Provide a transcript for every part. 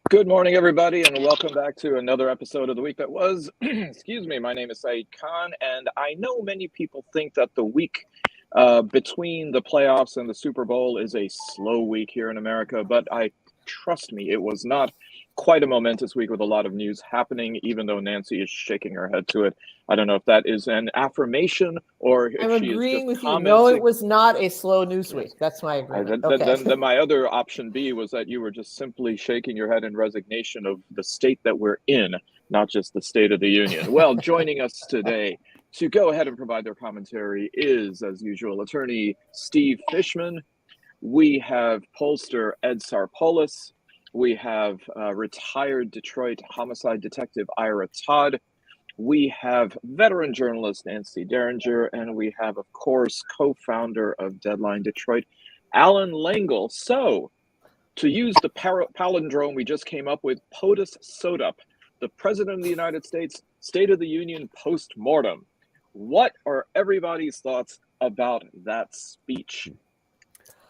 Good morning, everybody, and welcome back to another episode of the week that was. Excuse me, my name is Saeed Khan, and I know many people think that the week between the playoffs and the Super Bowl is a slow week here in America, but trust me, it was not quite a momentous week with a lot of news happening, even though Nancy is shaking her head to it. I don't know if that is an affirmation or if I'm she agreeing is just with you. commenting. No, it was not a slow news week. That's my agreement. Then my other option B was that you were just simply shaking your head in resignation of the state that we're in, not just the State of the Union. Well, joining us today to go ahead and provide their commentary is, as usual, attorney Steve Fishman. We have pollster Ed Sarpolus. We have retired Detroit homicide detective Ira Todd. We have veteran journalist Nancy Derringer, and we have, of course, co-founder of Deadline Detroit, Allan Lengel. So, to use the palindrome we just came up with, POTUS SODUP, the President of the United States, State of the Union post-mortem. What are everybody's thoughts about that speech?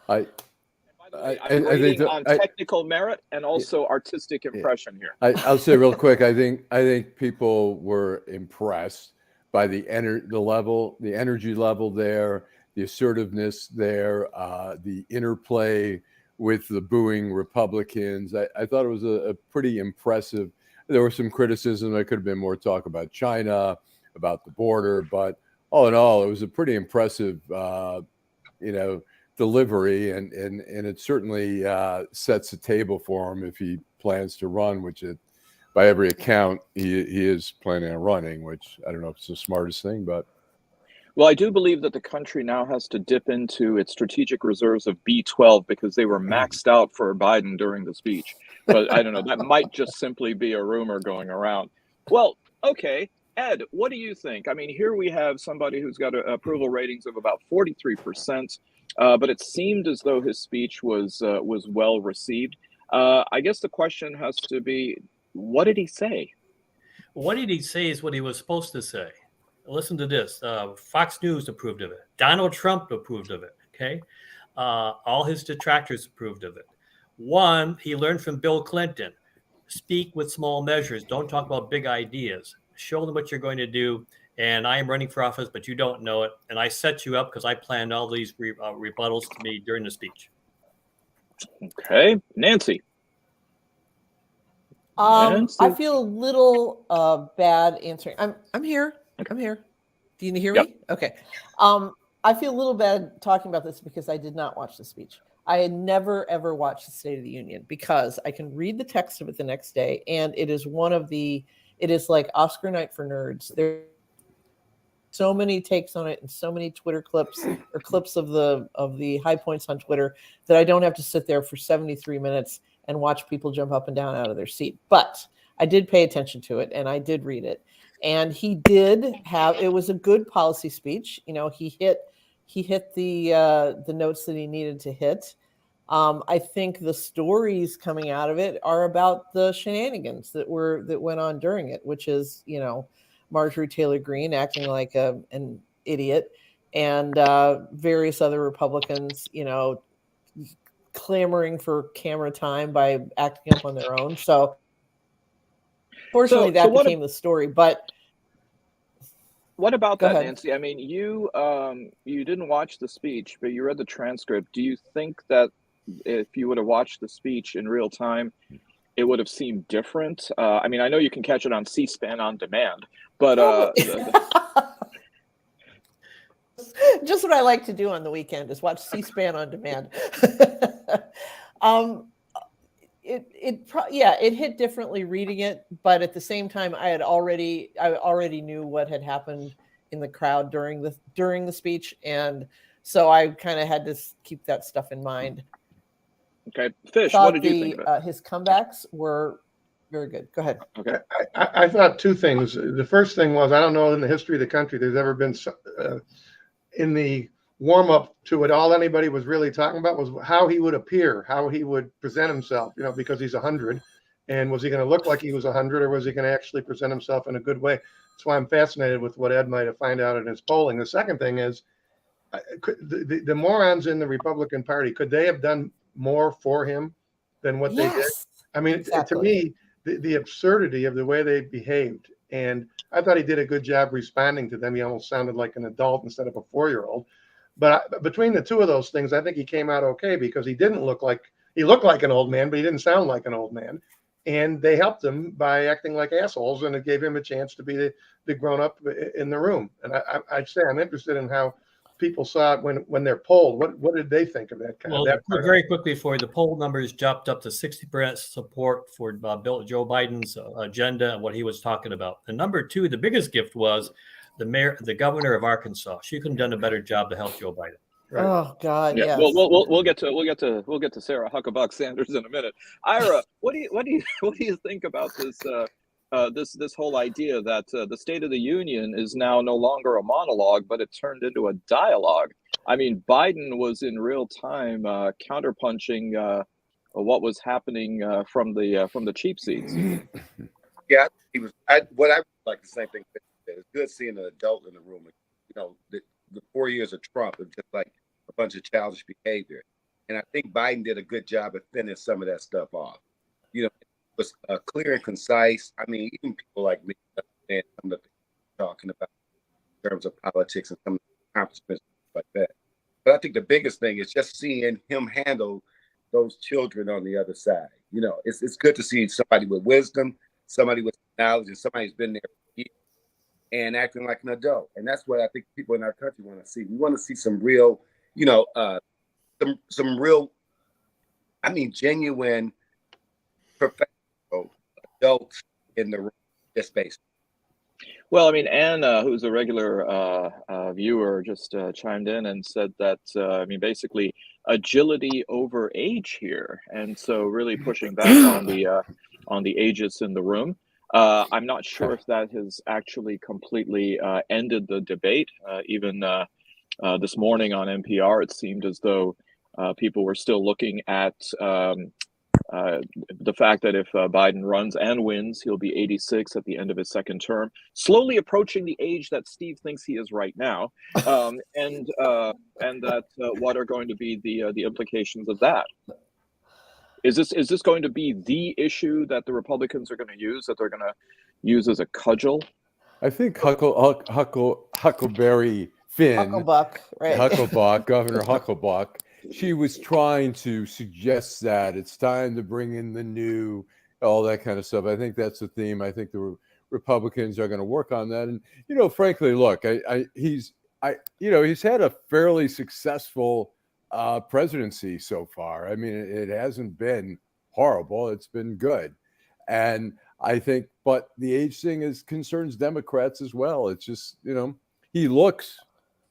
I'm grading on technical merit and also artistic impression here. I'll say real quick. I think people were impressed by the energy level there, the assertiveness there, the interplay with the booing Republicans. I thought it was a pretty impressive. There was some criticism. There could have been more talk about China, about the border, but all in all, it was a pretty impressive, delivery, and it certainly sets the table for him if he plans to run, which by every account he is planning on running, which I don't know if it's the smartest thing, but well, I do believe that the country now has to dip into its strategic reserves of B12 because they were maxed out for Biden during the speech. But I don't know, that might just simply be a rumor going around. Well, okay, Ed, what do you think? I mean, here we have somebody who's got approval ratings of about 43%. But it seemed as though his speech was well received. I guess the question has to be, what did he say? What did he say is what he was supposed to say. Listen to this. Fox News approved of it. Donald Trump approved of it. Okay. All his detractors approved of it. One, he learned from Bill Clinton. Speak with small measures. Don't talk about big ideas. Show them what you're going to do. And I am running for office, but you don't know it. And I set you up because I planned all these rebuttals to me during the speech. Okay. Nancy. I feel a little bad answering. I'm here. I'm here. Do you hear me? Yep. Okay. I feel a little bad talking about this because I did not watch the speech. I had never, ever watched the State of the Union because I can read the text of it the next day. And it is it is like Oscar night for nerds. There so many takes on it and so many Twitter clips or clips of the high points on Twitter that I don't have to sit there for 73 minutes and watch people jump up and down out of their seat. But I did pay attention to it and I did read it. And it was a good policy speech. You know, he hit the notes that he needed to hit. I think the stories coming out of it are about the shenanigans that went on during it, which is, Marjorie Taylor Green acting like an idiot, and various other Republicans, clamoring for camera time by acting up on their own. So, fortunately, that became the story. But what about that, Nancy? I mean, you didn't watch the speech, but you read the transcript. Do you think that if you would have watched the speech in real time, it would have seemed different? I mean, I know you can catch it on C-SPAN on demand, but just what I like to do on the weekend is watch C-SPAN on demand. It hit differently reading it, but at the same time, I already knew what had happened in the crowd during the speech, and so I kind of had to keep that stuff in mind. Okay, Fish, what did you think of it? His comebacks were very good. Go ahead. Okay, I thought two things. The first thing was, I don't know in the history of the country there's ever been in the warm up to it, all anybody was really talking about was how he would appear, how he would present himself, because he's 100, and was he going to look like he was 100, or was he going to actually present himself in a good way? That's why I'm fascinated with what Ed might have found out in his polling. The second thing is, the morons in the Republican Party, could they have done more for him than what they did? I mean, to me, the absurdity of the way they behaved, and I thought he did a good job responding to them. He almost sounded like an adult instead of a 4-year-old. But between the two of those things, I think he came out okay because he looked like an old man, but he didn't sound like an old man. And they helped him by acting like assholes, and it gave him a chance to be the grown up in the room. And I'd say I'm interested in how people saw it when they're polled. What did they think of that? Very quickly for you, the poll numbers jumped up to 60% support for Joe Biden's agenda and what he was talking about. And number two, the biggest gift was the governor of Arkansas. She couldn't have done a better job to help Joe Biden. Right. Oh God! Yeah. Yes. We'll get to Sarah Huckabee Sanders in a minute. Ira, what do you think about this this whole idea that the State of the Union is now no longer a monologue, but it turned into a dialogue? I mean, Biden was in real time counterpunching what was happening from the cheap seats. Yeah, he was. What I like the same thing. It's good seeing an adult in the room. You know, the 4 years of Trump was just like a bunch of childish behavior, and I think Biden did a good job of fending some of that stuff off. You know, it was clear and concise. I mean, even people like me understand some of the things we're talking about in terms of politics and some of the accomplishments like that. But I think the biggest thing is just seeing him handle those children on the other side. You know, it's good to see somebody with wisdom, somebody with knowledge, and somebody who's been there for years and acting like an adult. And that's what I think people in our country want to see. We want to see some real, you know, some real, I mean, genuine professional adults in the room, just basically. Well, I mean, Anne, who's a regular viewer, just chimed in and said that, I mean, basically agility over age here. And so really pushing back on the ages in the room. I'm not sure if that has actually completely ended the debate. Even this morning on NPR, it seemed as though people were still looking at the fact that if Biden runs and wins, he'll be 86 at the end of his second term, slowly approaching the age that Steve thinks he is right now, and that what are going to be the implications of that? Is this going to be the issue that the Republicans are going to use, that they're going to use as a cudgel? I think Huckleberry Finn, Hucklebuck, right? Hucklebuck, Governor Hucklebuck, she was trying to suggest that it's time to bring in the new, all that kind of stuff. I think that's the theme. I think the Republicans are going to work on that. And, you know, frankly, look, he's had a fairly successful presidency so far. I mean, it hasn't been horrible. It's been good. And I think, but the age thing concerns Democrats as well. It's just, you know, he looks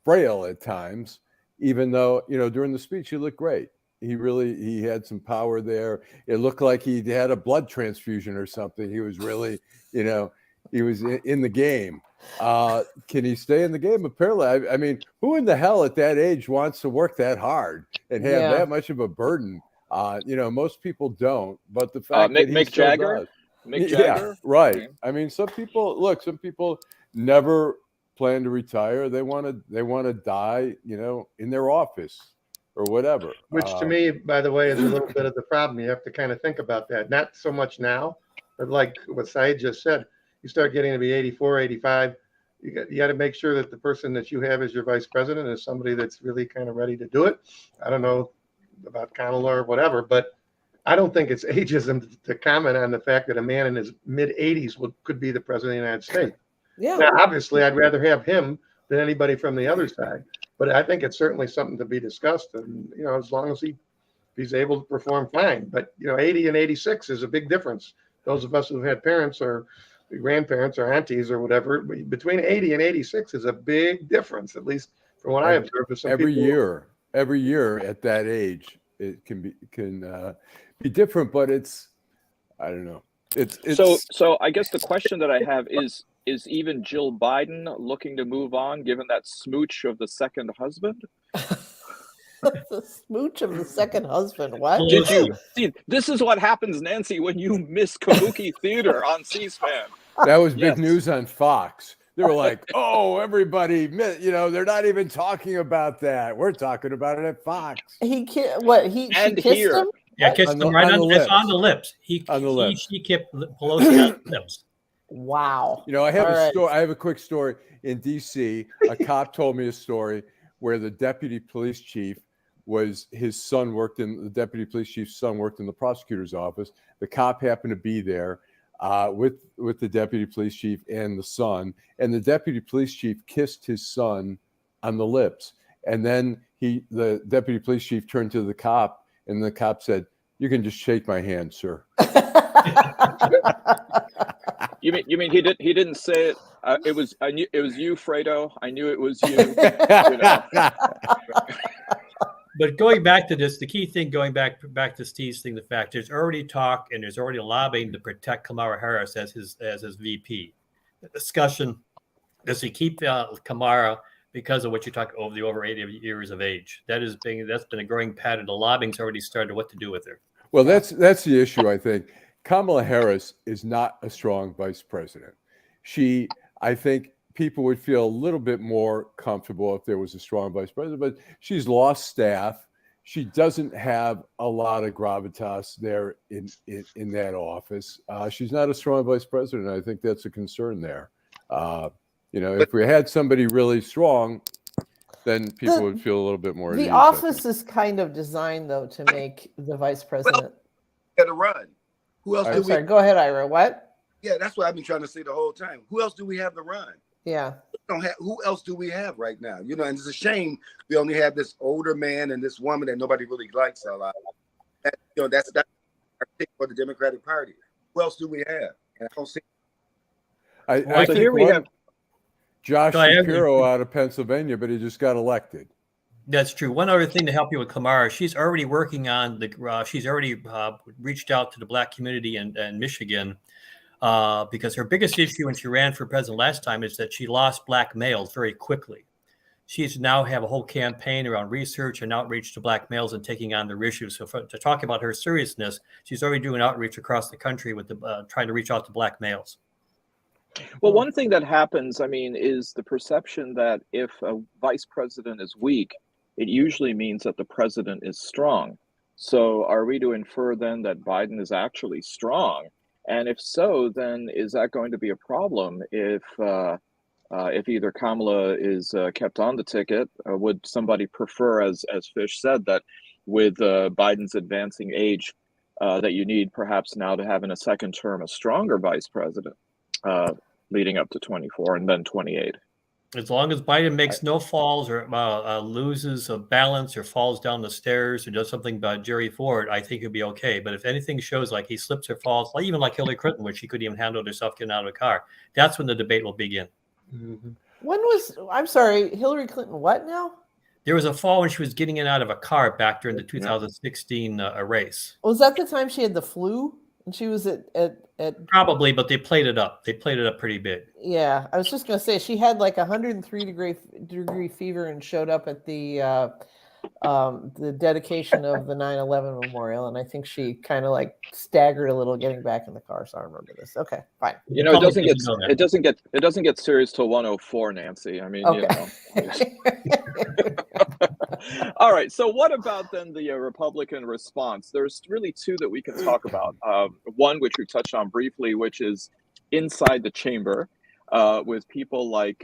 frail at times, even though, you know, during the speech, he looked great. He had some power there. It looked like he had a blood transfusion or something. He was really, you know, he was in the game. Can he stay in the game? Apparently, I mean, who in the hell at that age wants to work that hard and have that much of a burden? You know, most people don't. But the fact that Mick Jagger, yeah, right. Okay. I mean, some people never plan to retire. They want to die, you know, in their office or whatever. Which to me, by the way, is a little bit of the problem. You have to kind of think about that. Not so much now, but like what Saeed just said. You start getting to be 84, 85, you got to make sure that the person that you have as your vice president is somebody that's really kind of ready to do it. I don't know about Kamala or whatever, but I don't think it's ageism to comment on the fact that a man in his mid-80s could be the president of the United States. Yeah. Now, obviously, I'd rather have him than anybody from the other side, but I think it's certainly something to be discussed. And, you know, as long as he's able to perform fine. But, you know, 80 and 86 is a big difference. Those of us who've had parents or grandparents or aunties or whatever, between 80 and 86 is a big difference, at least from what I observed. With some every year at that age, it can be different, but it's, I don't know. It's so I guess the question that I have is even Jill Biden looking to move on, given that smooch of the second husband? The smooch of the second husband. What? Did you see? This is what happens, Nancy, when you miss Kabuki Theater on C-SPAN. That was big news on Fox. They were like, "Oh, everybody, you know, they're not even talking about that. We're talking about it at Fox." She kissed him? Yeah, kissed On them the- right on on, the it's lips. on the lips. On the lips. She kept Pelosi on the lips. Wow. You know, I have All a right. story. I have a quick story in D.C. A cop told me a story where the deputy police chief the deputy police chief's son worked in the prosecutor's office. The cop happened to be there with the deputy police chief and the son, and the deputy police chief kissed his son on the lips. And then the deputy police chief turned to the cop, and the cop said, "You can just shake my hand, sir." You mean he didn't say it? It was you, Fredo. I knew it was you. You know. But going back to this, the key thing, going back to Steve's thing, the fact there's already talk and there's already lobbying to protect Kamala Harris as his VP. The discussion, does he keep Kamala because of what you talk over 80 years of age? That's been a growing pattern. The lobbying's already started what to do with her. Well, that's the issue, I think. Kamala Harris is not a strong vice president. I think people would feel a little bit more comfortable if there was a strong vice president, but she's lost staff. She doesn't have a lot of gravitas there in that office. She's not a strong vice president. I think that's a concern there. If we had somebody really strong, then people would feel a little bit more. The office is kind of designed, though, to make the vice president. Got to run. Who else? Sorry, go ahead, Ira. What? Yeah, that's what I've been trying to say the whole time. Who else do we have to run? Yeah. Who else do we have right now? And it's a shame we only have this older man and this woman that nobody really likes a lot. That's our pick for the Democratic Party. Who else do we have? And I don't see. I think here we have Josh Shapiro out of Pennsylvania, but he just got elected. That's true. One other thing to help you with Kamala, she's already working on she's already reached out to the Black community in Michigan because her biggest issue when she ran for president last time is that she lost Black males very quickly. She's now have a whole campaign around research and outreach to Black males and taking on their issues. So to talk about her seriousness, she's already doing outreach across the country with trying to reach out to Black males. Well, one thing that happens, is the perception that if a vice president is weak, it usually means that the president is strong. So are we to infer then that Biden is actually strong? And if so, then is that going to be a problem if either Kamala is kept on the ticket? Or would somebody prefer, as Fish said, that with Biden's advancing age, that you need perhaps now to have in a second term a stronger vice president leading up to 24 and then 28? As long as Biden makes no falls or loses a balance or falls down the stairs or does something about Jerry Ford, I think he'll be okay. But if anything shows like he slips or falls, even like Hillary Clinton, where she couldn't even handle herself getting out of a car, that's when the debate will begin. Mm-hmm. I'm sorry, Hillary Clinton, what now? There was a fall when she was getting in out of a car back during the 2016 race. Was that the time she had the flu? And she was at probably, but they played it up. They played it up pretty big. Yeah, I was just gonna say she had like 103 degree fever and showed up at the dedication of the 9/11 memorial, and I think she kind of like staggered a little getting back in the car. So I remember this. Okay, fine. It doesn't get serious till 104, Nancy. Okay. All right. So what about then the Republican response? There's really two that we can talk about. One, which we touched on briefly, which is inside the chamber with people like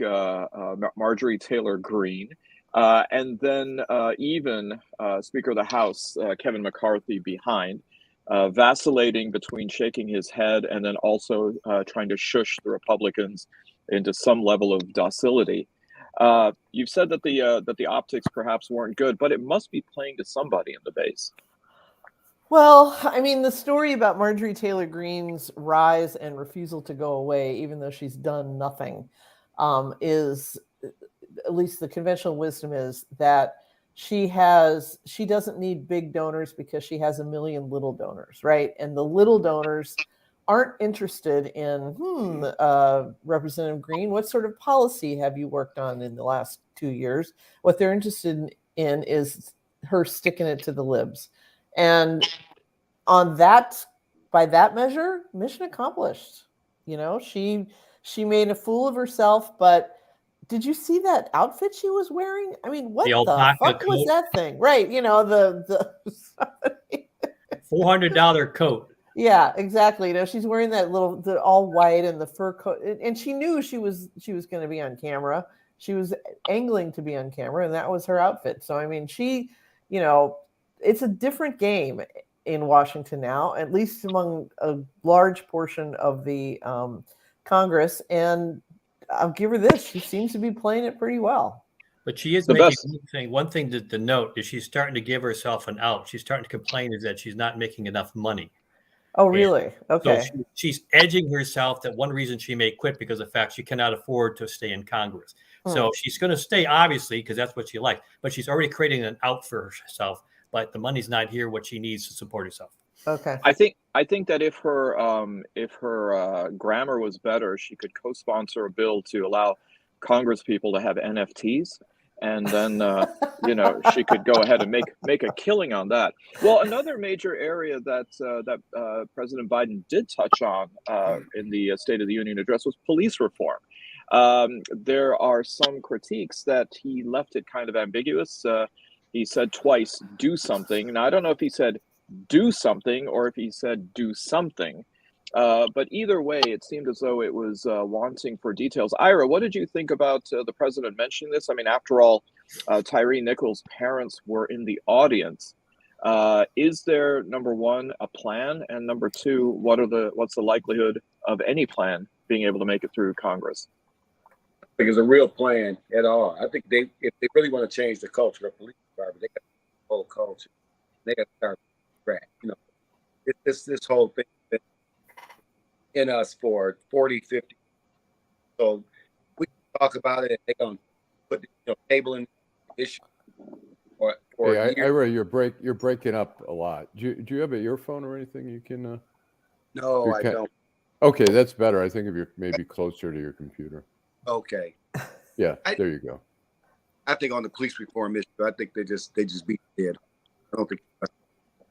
Marjorie Taylor Greene. And then even Speaker of the House, Kevin McCarthy, behind, vacillating between shaking his head and then also trying to shush the Republicans into some level of docility. You've said that the optics perhaps weren't good, but it must be playing to somebody in the base. Well, the story about Marjorie Taylor Greene's rise and refusal to go away, even though she's done nothing, is, at least the conventional wisdom is that she doesn't need big donors because she has a million little donors, right? And the little donors aren't interested in, Representative Greene, what sort of policy have you worked on in the last 2 years? What they're interested in is her sticking it to the libs. And by that measure, mission accomplished. She made a fool of herself, but did you see that outfit she was wearing? What the fuck was that thing? Right. $400 coat. Yeah, exactly. You know, she's wearing the all white and the fur coat, and she knew she was going to be on camera. She was angling to be on camera, and that was her outfit. So I mean, you know, it's a different game in Washington now, at least among a large portion of the Congress. And I'll give her this: she seems to be playing it pretty well. But she is The making best. one thing to note is she's starting to give herself an out. She's starting to complain is that she's not making enough money. Oh, really? Okay. So she's edging herself that one reason she may quit because of the fact she cannot afford to stay in Congress. So she's going to stay, obviously, because that's what she likes. But she's already creating an out for herself. But the money's not here, what she needs to support herself. Okay. I think that if her grammar was better, she could co-sponsor a bill to allow Congress people to have NFTs, and then you know, she could go ahead and make a killing on that. Well, another major area that President Biden did touch on in the State of the Union address was police reform. There are some critiques that he left it kind of ambiguous. He said twice, "do something." Now, I don't know if he said "do something" or if he said "do something." But either way, it seemed as though it was wanting for details. Ira, what did you think about the president mentioning this? I mean, after all, Tyree Nichols' parents were in I Is there, number one, a plan? And number two, what's the likelihood of any plan being able to make it through Congress? I think it's a real plan at all. I think if they really want to change the culture of police department, they got to change the whole culture. They got to start from scratch. You know, this whole thing has been in us for 40, 50. So we talk about it, and they're going to put the table in issue. Hey, Ira, you're breaking up a lot. Do you have an earphone or anything you can? No, I don't. Okay, that's better. I think if you're maybe closer to your computer. Okay. Yeah, there you go. I think on the police reform issue, I think they just beat the dead. I don't think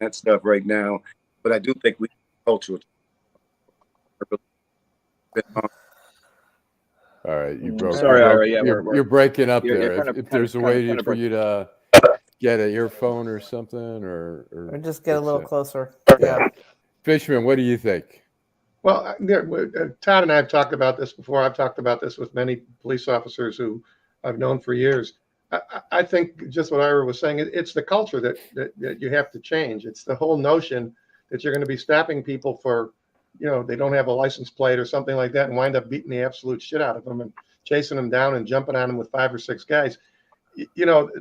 that stuff right now, but I do think we cultural. All right, you broke. Sorry, Ira. Yeah, you're breaking up there. Kind of, if there's a way for you to get an earphone or something, or just get a little closer. Yeah. Fishman, what do you think? Well, Todd and I have talked about this before. I've talked about this with many police officers who I've known for years. I think just what Ira was saying, it's the culture that you have to change. It's the whole notion that you're going to be stopping people for, they don't have a license plate or something like that and wind up beating the absolute shit out of them and chasing them down and jumping on them with 5 or 6 guys.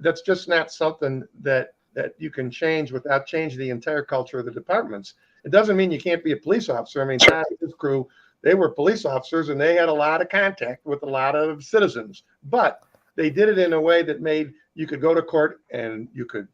That's just not something that you can change without changing the entire culture of the departments. It doesn't mean you can't be a police officer. I mean, Todd and his crew, they were police officers and they had a lot of contact with a lot of citizens, but they did it in a way that made you could go to court and you could,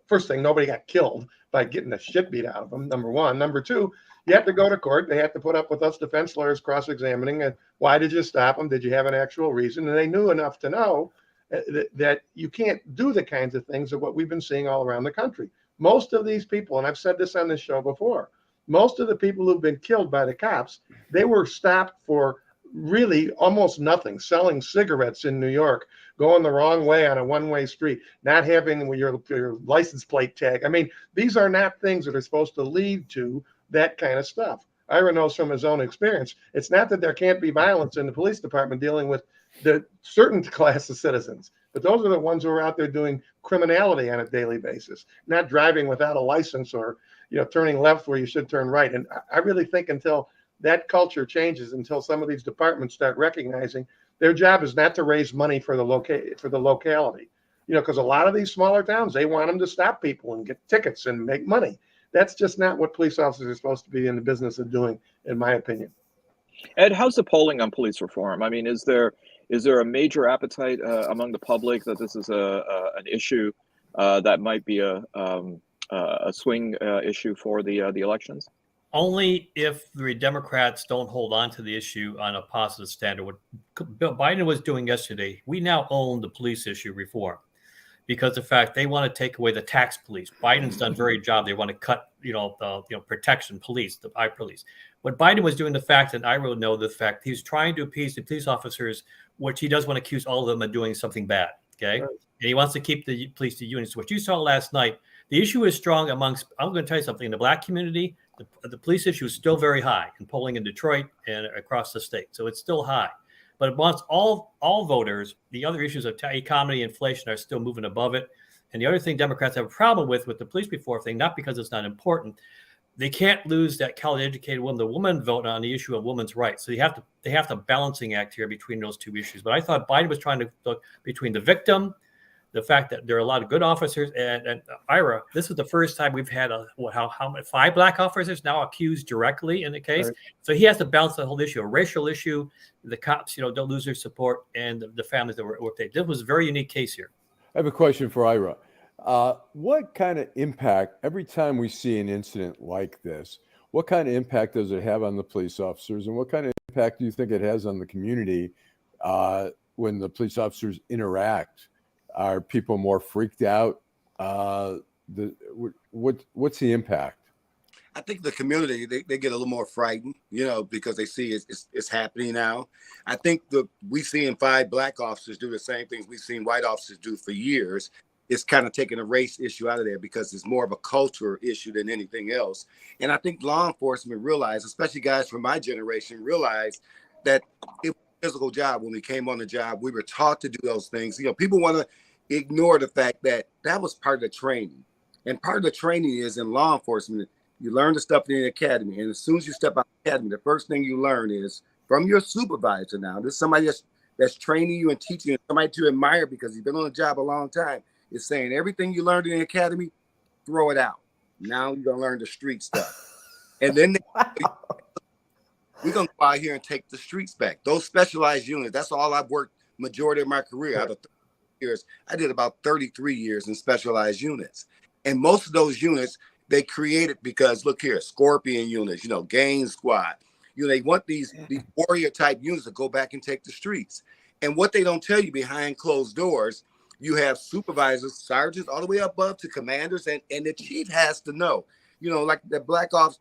first thing, nobody got killed by getting the shit beat out of them, number one. Number two, you have to go to court. They have to put up with us defense lawyers cross-examining. And why did you stop them? Did you have an actual reason? And they knew enough to know that you can't do the kinds of things of what we've been seeing all around the country. Most of these people, and I've said this on this show before, most of the people who've been killed by the cops, they were stopped for really almost nothing, selling cigarettes in New York, going the wrong way on a one-way street, not having your license plate tag. I mean, these are not things that are supposed to lead to that kind of stuff. Ira knows from his own experience. It's not that there can't be violence in the police department dealing with the certain class of citizens, but those are the ones who are out there doing criminality on a daily basis, not driving without a license or turning left where you should turn right. And I really think until that culture changes, until some of these departments start recognizing their job is not to raise money for the locality, because a lot of these smaller towns, they want them to stop people and get tickets and make money. That's just not what police officers are supposed to be in the business of doing, in my opinion. Ed, how's the polling on police reform? I mean, is there a major appetite among the public that this is an issue that might be a swing issue for the elections? Only if the Democrats don't hold on to the issue on a positive standard. What Biden was doing yesterday, we now own the police issue reform because of the fact they want to take away the tax police. Biden's done a very good job. They want to cut, protection police, the eye police. What Biden was doing, the fact that I will know the fact he's trying to appease the police officers, which he does want to accuse all of them of doing something bad. Okay. Right. And he wants to keep the police to unions. What you saw last night, The issue is strong amongst, I'm going to tell you something, in the black community, the police issue is still very high in polling in Detroit and across the state. So it's still high. But amongst all voters, the other issues of economy, inflation are still moving above it. And the other thing Democrats have a problem with the police reform thing, not because it's not important, they can't lose that college-educated woman, the woman vote on the issue of women's rights. So they have to balancing act here between those two issues. But I thought Biden was trying to look between the victim, the fact that there are a lot of good officers, and Ira, this is the first time we've had how 5 black officers now accused directly in the case. Right. So he has to balance the whole issue, a racial issue. The cops, don't lose their support, and the families that were taken. This was a very unique case here. I have a question for Ira. What kind of impact, every time we see an incident like this, what kind of impact does it have on the police officers, and what kind of impact do you think it has on the community when the police officers interact? Are people more freaked out? What's the impact? I think the community, they get a little more frightened, because they see it's happening now. I think we seen 5 black officers do the same things we've seen white officers do for years. It's kind of taking a race issue out of there because it's more of a cultural issue than anything else. And I think law enforcement realized, especially guys from my generation, realized that it was a physical job. When we came on the job, we were taught to do those things. People want to ignore the fact that was part of the training. And part of the training is in law enforcement, you learn the stuff in the academy. And as soon as you step out of the academy, the first thing you learn is from your supervisor now. This is somebody that's training you and teaching you, somebody to admire because he's been on the job a long time, is saying everything you learned in the academy, throw it out. Now you're going to learn the street stuff. And then we're going to go out here and take the streets back. Those specialized units, that's all I've worked majority of my career. Out of 30 years, I did about 33 years in specialized units. And most of those units, they created because, look here, Scorpion units, gang squad. They want these warrior type units to go back and take the streets. And what they don't tell you behind closed doors, you have supervisors, sergeants, all the way above to commanders, and the chief has to know. Like the black ops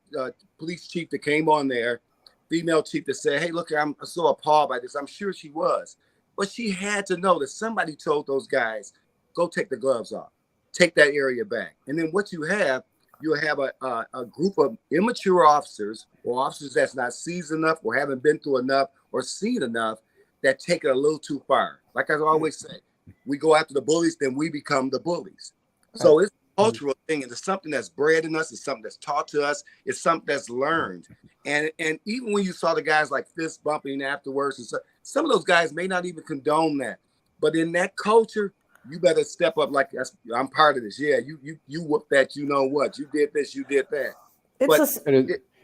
police chief that came on there, female chief that said, hey, look, I'm so appalled by this. I'm sure she was. But she had to know that somebody told those guys, go take the gloves off, take that area back. And then what you'll have a group of immature officers or officers that's not seasoned enough or haven't been through enough or seen enough that take it a little too far. Like I always say, we go after the bullies, then we become the bullies. So it's a cultural thing, and it's something that's bred in us. It's something that's taught to us. It's something that's learned. And even when you saw the guys like fist bumping afterwards, and some of those guys may not even condone that. But in that culture, you better step up like I'm part of this. Yeah, you whooped that. You know what? You did this. You did that.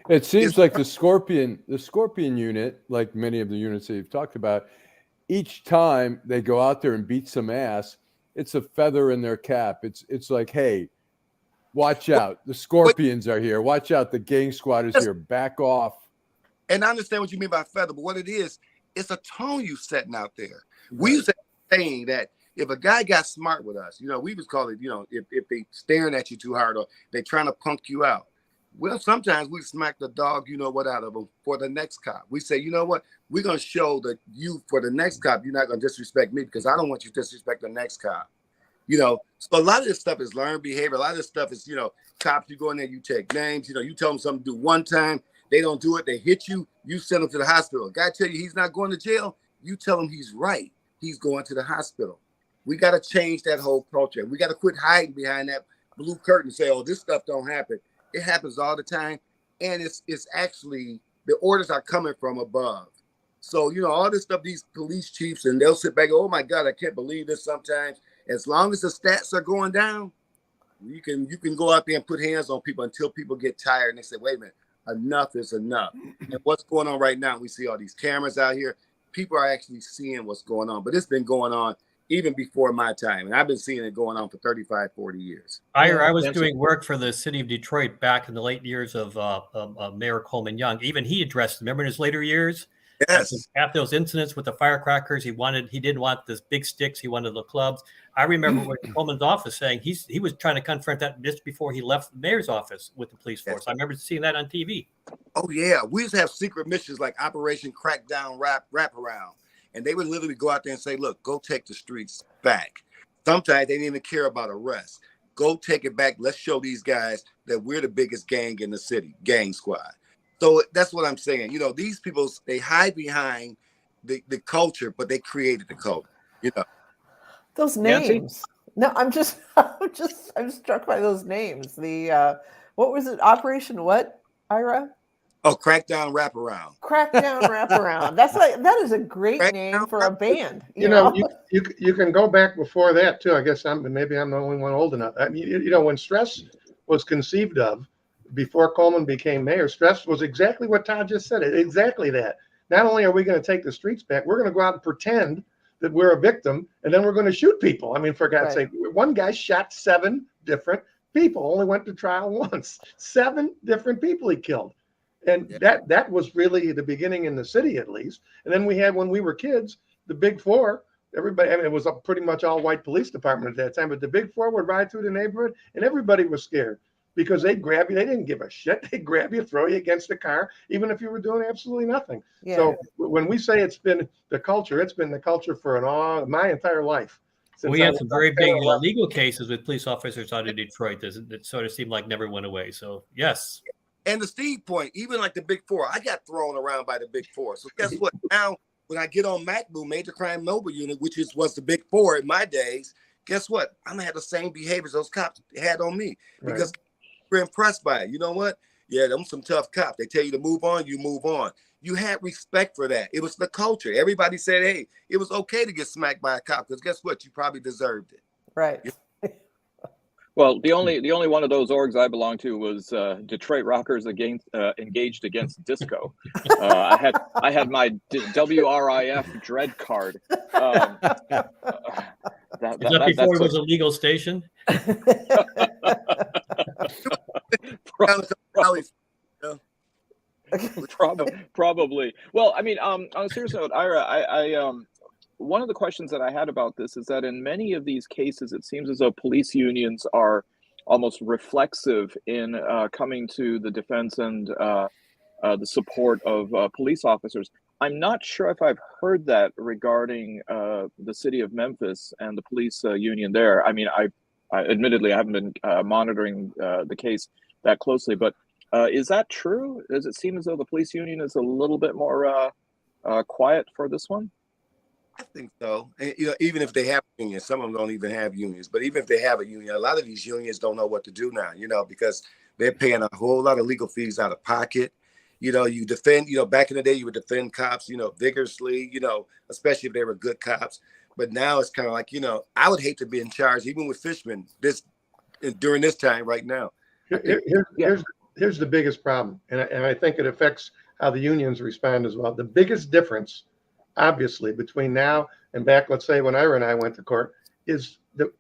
It seems like the Scorpion unit, like many of the units that you've talked about, each time they go out there and beat some ass, it's a feather in their cap. It's like, hey, watch out. The Scorpions are here. Watch out. The gang squad is here. Back off. And I understand what you mean by feather, but what it is, it's a tone you setting out there. We used to saying that if a guy got smart with us, we was call it, if they staring at you too hard or they trying to punk you out. Well, sometimes we smack the dog, out of them for the next cop. We say, what? We're going to show that you, for the next cop, you're not going to disrespect me because I don't want you to disrespect the next cop. So a lot of this stuff is learned behavior. A lot of this stuff is, cops, you go in there, you take names, you tell them something to do one time. They don't do it. They hit you. You send them to the hospital. A guy tell you he's not going to jail. You tell him he's right. He's going to the hospital. We got to change that whole culture. We got to quit hiding behind that blue curtain and say, oh, this stuff don't happen. It happens all the time. And it's actually, the orders are coming from above. So, all this stuff, these police chiefs, and they'll sit back and go, oh my God, I can't believe this sometimes. As long as the stats are going down, you can go out there and put hands on people until people get tired and they say, wait a minute, enough is enough. And what's going on right now, we see all these cameras out here. People are actually seeing what's going on, but it's been going on even before my time. And I've been seeing it going on for 35, 40 years. I was doing work for the city of Detroit back in the late years of Mayor Coleman Young. Even he addressed, remember in his later years? Yes. After those incidents with the firecrackers, he didn't want this big sticks. He wanted the clubs. I remember when Coleman's office saying he was trying to confront that just before he left the mayor's office with the police force. Yes. I remember seeing that on TV. Oh yeah. We used to have secret missions like Operation Crackdown Wraparound. And they would literally go out there and say, look, go take the streets back. Sometimes they didn't even care about arrest. Go take it back. Let's show these guys that we're the biggest gang in the city, gang squad. So that's what I'm saying. You know, these people, they hide behind the culture, but they created the culture. You know, those Nancy? names. No, I'm struck by those names. The what was it? Operation what? Ira? oh, Crackdown Wraparound. Crackdown Wraparound. That is a great Crackdown name for a band. You know, you can go back before that too. I guess maybe I'm the only one old enough. I mean, you know, when Stress was conceived of, before Coleman became mayor, Stress was exactly what Todd just said. Exactly that. Not only are we going to take the streets back, we're going to go out and pretend that we're a victim, and then we're going to shoot people. I mean, for God's sake, one guy shot 7 different people, only went to trial once. 7 different people he killed. And that was really the beginning in the city, at least. And then we had, when we were kids, the Big Four. Everybody, I mean, it was a pretty much all white police department at that time, but the Big Four would ride through the neighborhood, and everybody was scared because they'd grab you. They didn't give a shit. They'd grab you, throw you against the car, even if you were doing absolutely nothing. Yeah. So when we say it's been the culture for my entire life. We had some very big legal cases with police officers out of Detroit that sort of seemed like never went away. So, yes. And the Steve point, even like the Big Four, I got thrown around by the Big Four. So guess what? Now, when I get on MACBU, Major Crime Mobile Unit, which was the Big Four in my days, guess what? I'm going to have the same behaviors those cops had on me because we're impressed by it. You know what? Yeah, them some tough cops. They tell you to move on, you move on. You had respect for that. It was the culture. Everybody said, hey, it was okay to get smacked by a cop because guess what? You probably deserved it. Right. Well, the only one of those orgs I belonged to was Detroit Rockers Engaged Against Disco. I had my WRIF dread card. Is that before it was a legal station? Probably. Well, I mean, on a serious note, Ira, I one of the questions that I had about this is that in many of these cases, it seems as though police unions are almost reflexive in coming to the defense and the support of police officers. I'm not sure if I've heard that regarding the city of Memphis and the police union there. I mean, I admittedly I haven't been monitoring the case that closely, but is that true? Does it seem as though the police union is a little bit more quiet for this one? I think so. And, you know, even if they have unions, some of them don't even have unions. But even if they have a union, a lot of these unions don't know what to do now, you know, because they're paying a whole lot of legal fees out of pocket. You know, you defend, you know, back in the day, you would defend cops, you know, vigorously, you know, especially if they were good cops. But now it's kind of like, you know, I would hate to be in charge, even with Fishman, during this time right now. Here's the biggest problem. And I think it affects how the unions respond as well. The biggest difference, obviously, between now and back, let's say when Ira and I went to court, is the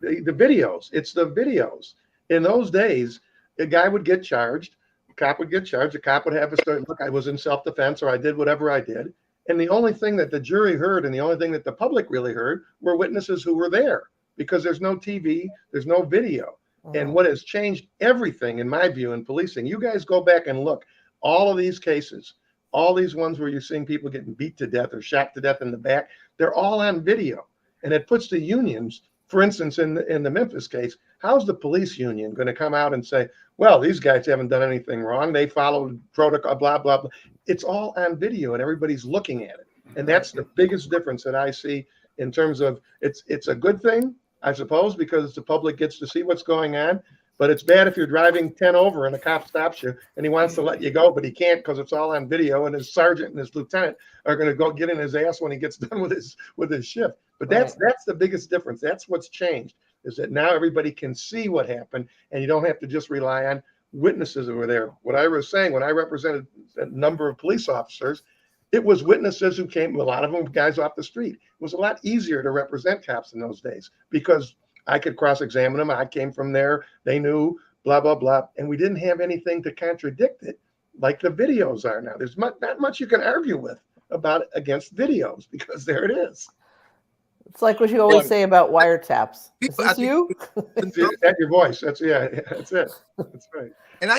videos. It's the videos. In those days, a guy would get charged, a cop would get charged, a cop would have a story, look, I was in self-defense or I did whatever I did. And the only thing that the jury heard and the only thing that the public really heard were witnesses who were there, because there's no TV, there's no video. And what has changed everything, in my view, in policing, you guys go back and look, all of these cases, all these ones where you're seeing people getting beat to death or shot to death in the back, they're all on video. And it puts the unions, for instance, in the Memphis case, how's the police union going to come out and say, well, these guys haven't done anything wrong. They followed protocol, blah, blah, blah. It's all on video and everybody's looking at it. And that's the biggest difference that I see in terms of it's a good thing, I suppose, because the public gets to see what's going on. But it's bad if you're driving 10 over and a cop stops you and he wants to let you go, but he can't because it's all on video, and his sergeant and his lieutenant are going to go get in his ass when he gets done with his shift. But that's the biggest difference. That's what's changed, is that now everybody can see what happened and you don't have to just rely on witnesses who were there. What I was saying, when I represented a number of police officers, it was witnesses who came, a lot of them guys off the street. It was a lot easier to represent cops in those days because I could cross-examine them. I came from there. They knew, blah, blah, blah. And we didn't have anything to contradict it like the videos are now. There's not much you can argue with about against videos because there it is. It's like what you always say about wiretaps. Is this you? That's your voice. That's it. That's right. And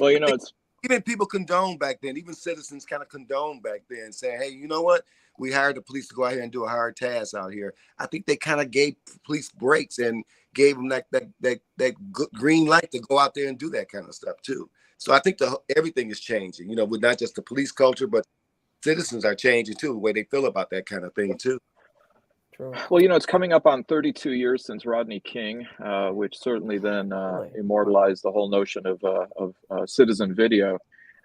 even people condoned back then, even citizens kind of condoned back then, saying, hey, you know what? We hired the police to go out here and do a hard task out here. I think they kind of gave police breaks and gave them that green light to go out there and do that kind of stuff too. So I think everything is changing, you know, with not just the police culture, but citizens are changing too, the way they feel about that kind of thing too. True. Well, you know, it's coming up on 32 years since Rodney King, which certainly then immortalized the whole notion of citizen video.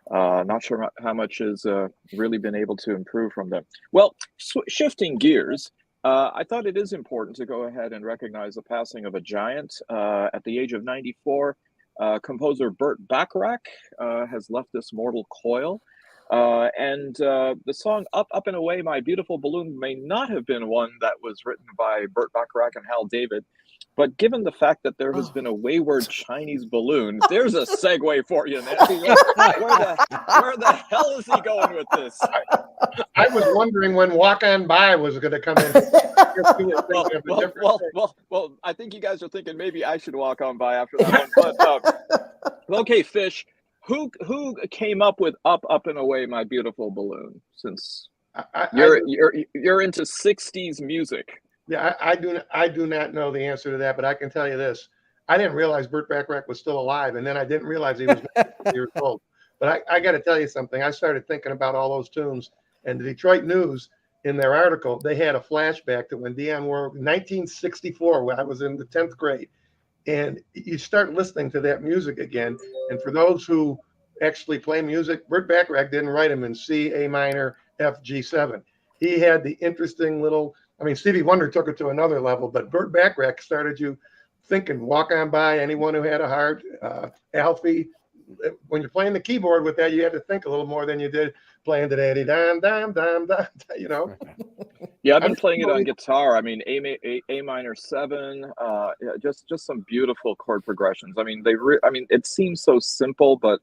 Not sure how much has really been able to improve from them. Well, shifting gears, I thought it is important to go ahead and recognize the passing of a giant. At the age of 94, composer Burt Bacharach has left this mortal coil. And the song Up, Up and Away, My Beautiful Balloon may not have been one that was written by Burt Bacharach and Hal David, but given the fact that there has been a wayward Chinese balloon, there's a segue for you, Nancy. Where the hell is he going with this? I was wondering when Walk On By was going to come in. Well, I think you guys are thinking maybe I should walk on by after that one. But okay, Fish. Who came up with Up, Up and Away, My Beautiful Balloon? Since you're into 60s music. Yeah, I do not know the answer to that, but I can tell you this. I didn't realize Burt Bacharach was still alive, and then I didn't realize he was 90 years old. But I got to tell you something. I started thinking about all those tunes, and the Detroit News, in their article, they had a flashback to when Dionne Warwick, 1964, when I was in the 10th grade. And you start listening to that music again. And for those who actually play music, Burt Bacharach didn't write them in C, A minor, F, G7. He had the interesting little, I mean, Stevie Wonder took it to another level, but Burt Bacharach started you thinking, Walk On By, Anyone Who Had a Heart, Alfie. When you're playing the keyboard with that, you had to think a little more than you did playing the daddy dam dam dam dam, you know. Yeah, I've been playing it on guitar. I mean, A minor 7, just some beautiful chord progressions. I mean, it seems so simple, but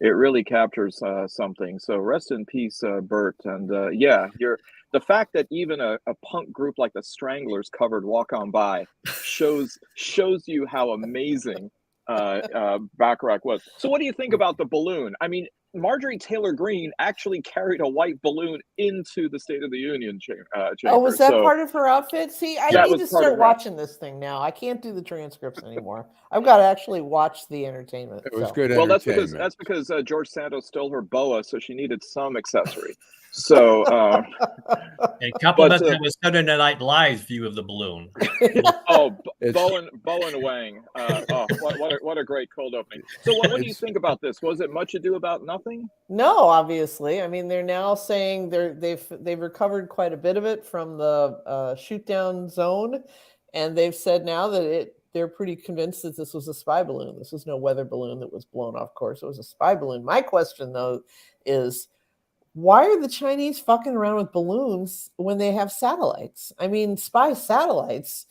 it really captures something. So rest in peace, Burt. And the fact that even a punk group like the Stranglers covered Walk On By shows you how amazing Bacharach was. So what do you think about the balloon? I mean, Marjorie Taylor Greene actually carried a white balloon into the State of the Union chamber. Oh, was that part of her outfit? See, I need to start watching this thing now. I can't do the transcripts anymore. I've got to actually watch the entertainment. It was good Well, entertainment. that's because George Santos stole her boa, so she needed some accessory. So, and compliment that with Saturday Night Live's view of the balloon. Bowen Wang. What a great cold opening. So, what do you think about this? Was it much ado about nothing? No, obviously. I mean, they're now saying they've recovered quite a bit of it from the shoot down zone, and they've said now that they're pretty convinced that this was a spy balloon. This was no weather balloon that was blown off course. It was a spy balloon. My question, though, is why are the Chinese fucking around with balloons when they have satellites? I mean, spy satellites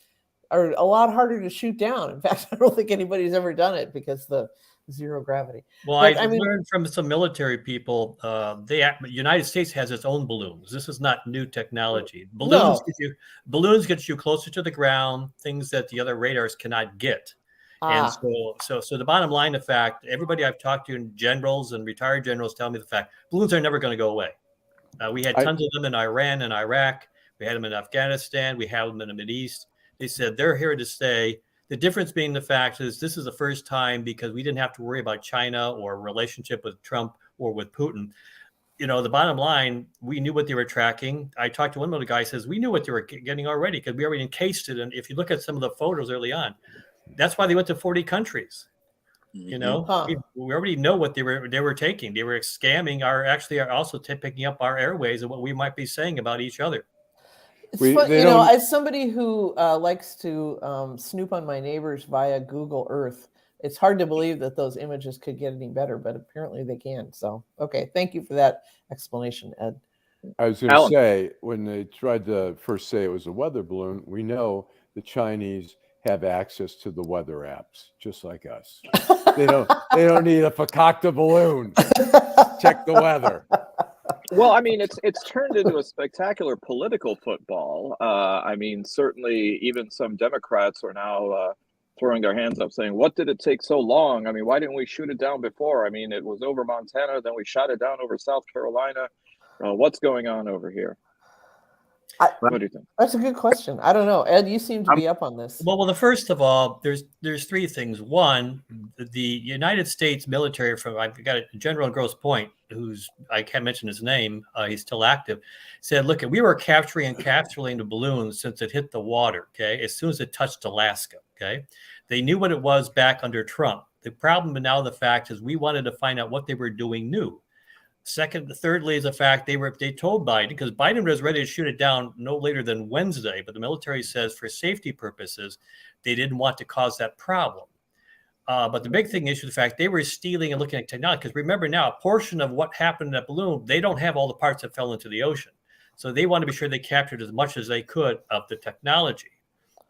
are a lot harder to shoot down. In fact, I don't think anybody's ever done it because the zero gravity. Well, I learned from some military people, the United States has its own balloons. This is not new technology. Balloons get you closer to the ground, things that the other radars cannot get. And so the bottom line, the fact, everybody I've talked to, generals and retired generals, tell me the fact, balloons are never going to go away. We had tons of them in Iran and Iraq. We had them in Afghanistan. We have them in the Mideast. They said they're here to stay. The difference being the fact is this is the first time because we didn't have to worry about China or relationship with Trump or with Putin. You know, the bottom line, we knew what they were tracking. I talked to one of the guys, says we knew what they were getting already because we already encased it. And if you look at some of the photos early on, that's why they went to 40 countries. You know, we already know what they were taking. They were scamming also picking up our airways and what we might be saying about each other. It's fun, you know, as somebody who likes to snoop on my neighbors via Google Earth, it's hard to believe that those images could get any better, but apparently they can. So, okay, thank you for that explanation, Ed. I was going to say, when they tried to first say it was a weather balloon, we know the Chinese have access to the weather apps, just like us. They don't need a fakakta balloon. Check the weather. Well, I mean, it's turned into a spectacular political football. I mean, certainly even some Democrats are now throwing their hands up saying, what did it take so long? I mean, why didn't we shoot it down before? I mean, it was over Montana, then we shot it down over South Carolina. What's going on over here? What do you think? That's a good question. I don't know. Ed, you seem to be up on this. Well, the first of all, there's three things. One, the United States military, I've got General Grosse Pointe, I can't mention his name, he's still active, said, look, we were capturing and encapsulating the balloon since it hit the water, okay, as soon as it touched Alaska, okay? They knew what it was back under Trump. The problem now, the fact is we wanted to find out what they were doing new. Thirdly is the fact they told Biden, because Biden was ready to shoot it down no later than Wednesday, but the military says for safety purposes, they didn't want to cause that problem. But the big thing is the fact they were stealing and looking at technology, because remember now, a portion of what happened in that balloon, they don't have all the parts that fell into the ocean. So they want to be sure they captured as much as they could of the technology.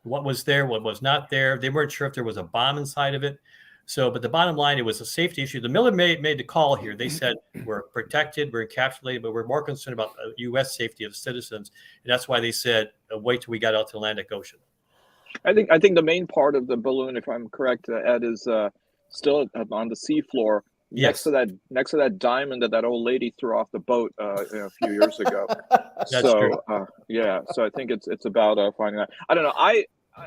What was there, what was not there. They weren't sure if there was a bomb inside of it. So, but the bottom line, it was a safety issue. The military made the call here. They said, we're protected, we're encapsulated, but we're more concerned about U.S. safety of citizens. And that's why they said, wait till we got out to the Atlantic Ocean. I think the main part of the balloon, if I'm correct, Ed, is still on the seafloor next to that diamond that old lady threw off the boat a few years ago. That's true. So I think it's about finding that. I don't know.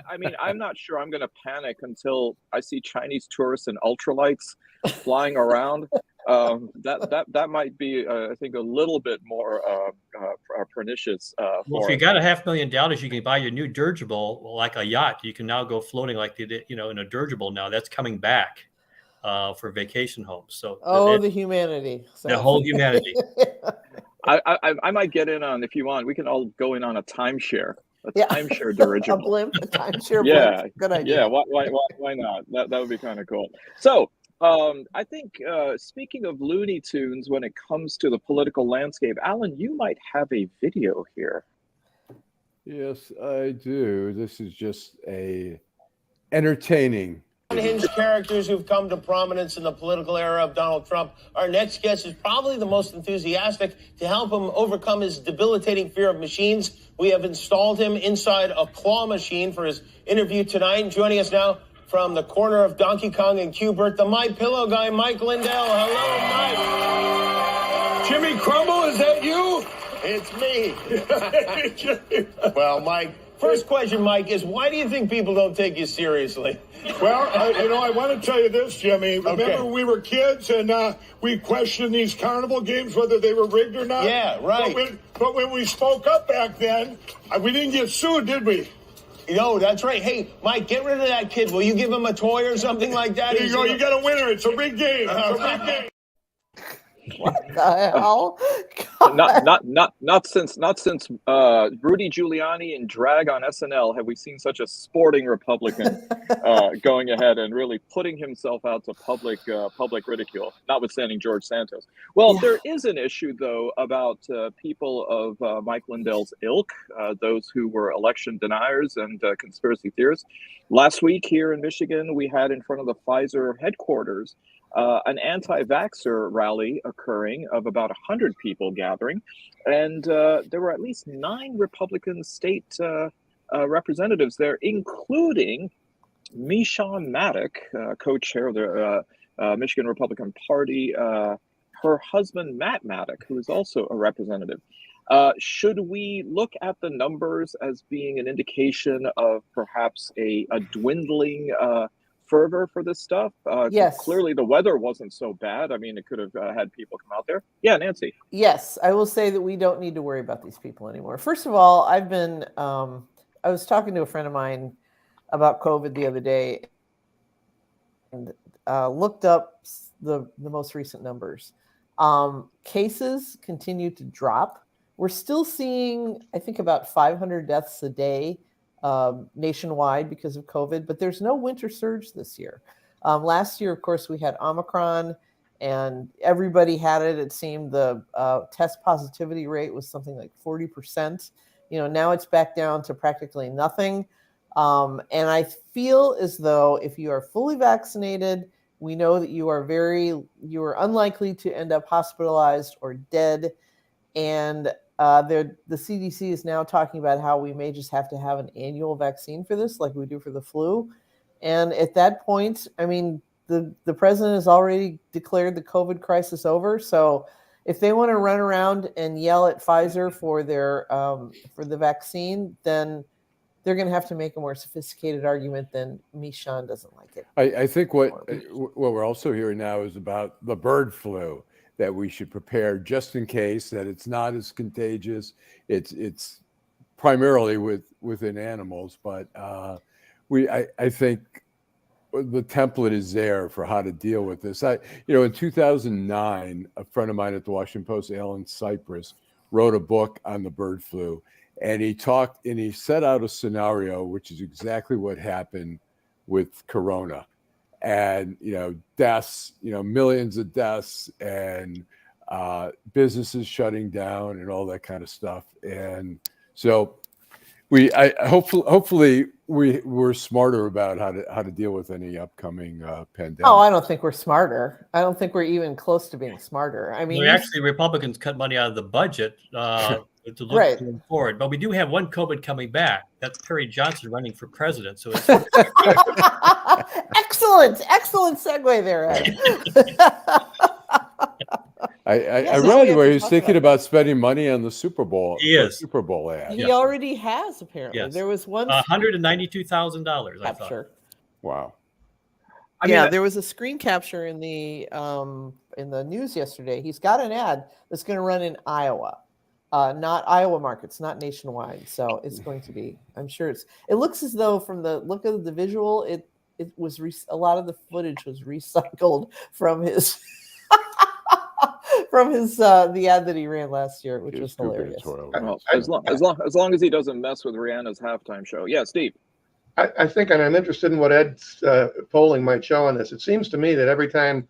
I mean, I'm not sure I'm going to panic until I see Chinese tourists in ultralights flying around. That might be, I think, a little bit more pernicious. Well, if you got $500,000, you can buy your new dirigible like a yacht. You can now go floating like they did, in a dirigible now. That's coming back for vacation homes. So the humanity. The whole humanity. I might get in on, if you want, we can all go in on a timeshare. Timeshare dirigible. A blimp, a timeshare blimp. Good idea. Yeah, why not? That would be kind of cool. So I think speaking of Looney Tunes, when it comes to the political landscape, Allan, you might have a video here. Yes, I do. This is just a entertaining. Unhinged characters who've come to prominence in the political era of Donald Trump. Our next guest is probably the most enthusiastic to help him overcome his debilitating fear of machines. We have installed him inside a claw machine for his interview tonight. Joining us now from the corner of Donkey Kong and Q*bert, the My Pillow guy, Mike Lindell. Hello, Mike. Jimmy Crumble, is that you? It's me. Well, Mike, first question, Mike, is why do you think people don't take you seriously? Well, I want to tell you this, Jimmy. Remember, we were kids and we questioned these carnival games, whether they were rigged or not? Yeah, right. But when we spoke up back then, we didn't get sued, did we? No, that's right. Hey, Mike, get rid of that kid. Will you give him a toy or something like that? There you go. You got a winner. It's a big game. It's a big game. What the hell? Not since Rudy Giuliani in drag on SNL have we seen such a sporting Republican going ahead and really putting himself out to public ridicule, notwithstanding George Santos. Well, there is an issue though about people of Mike Lindell's ilk, those who were election deniers and conspiracy theorists. Last week here in Michigan, we had in front of the Pfizer headquarters an anti-vaxxer rally occurring of about 100 people gathering. And there were at least 9 Republican state representatives there, including Meshawn Maddock, co-chair of the Michigan Republican Party, her husband, Matt Maddock, who is also a representative. Should we look at the numbers as being an indication of perhaps a dwindling fervor for this stuff? Yes. Clearly the weather wasn't so bad. I mean, it could have had people come out there. Yeah, Nancy. Yes, I will say that we don't need to worry about these people anymore. First of all, I was talking to a friend of mine about COVID the other day and looked up the most recent numbers. Cases continue to drop. We're still seeing, I think, about 500 deaths a day nationwide because of COVID, but there's no winter surge this year. Last year, of course, we had Omicron and everybody had it. It seemed the test positivity rate was something like 40%. Now it's back down to practically nothing. And I feel as though if you are fully vaccinated, we know that you are unlikely to end up hospitalized or dead. And the CDC is now talking about how we may just have to have an annual vaccine for this, like we do for the flu. And at that point, I mean, the president has already declared the COVID crisis over. So if they want to run around and yell at Pfizer for the vaccine, then they're going to have to make a more sophisticated argument than Sean doesn't like it. I think what we're also hearing now is about the bird flu, that we should prepare just in case, that it's not as contagious. It's primarily within animals, but I think the template is there for how to deal with this. In 2009, a friend of mine at the Washington Post, Allan Cyprus, wrote a book on the bird flu, and he set out a scenario, which is exactly what happened with Corona, and deaths, millions of deaths, and businesses shutting down, and all that kind of stuff. And so hopefully we're smarter about how to deal with any upcoming pandemic. Oh, I don't think we're smarter. I don't think we're even close to being smarter. I mean, actually, Republicans cut money out of the budget to look forward. But we do have one COVID coming back. That's Perry Johnson running for president. So it's excellent segue there, Ed. I read where he's thinking about spending money on the Super Bowl. He is. Super Bowl ad. He already has, apparently. Yes. There was one $192,000. I thought. Sure. Wow. There was a screen capture in the news yesterday. He's got an ad that's going to run in Iowa, not Iowa markets, not nationwide. So it's going to be. I'm sure it looks as though from the look of the visual, it was a lot of the footage was recycled from his. The ad that he ran last year, which was hilarious. Well, as long as he doesn't mess with Rihanna's halftime show. Yeah, Steve. I think, and I'm interested in what Ed's polling might show on this. It seems to me that every time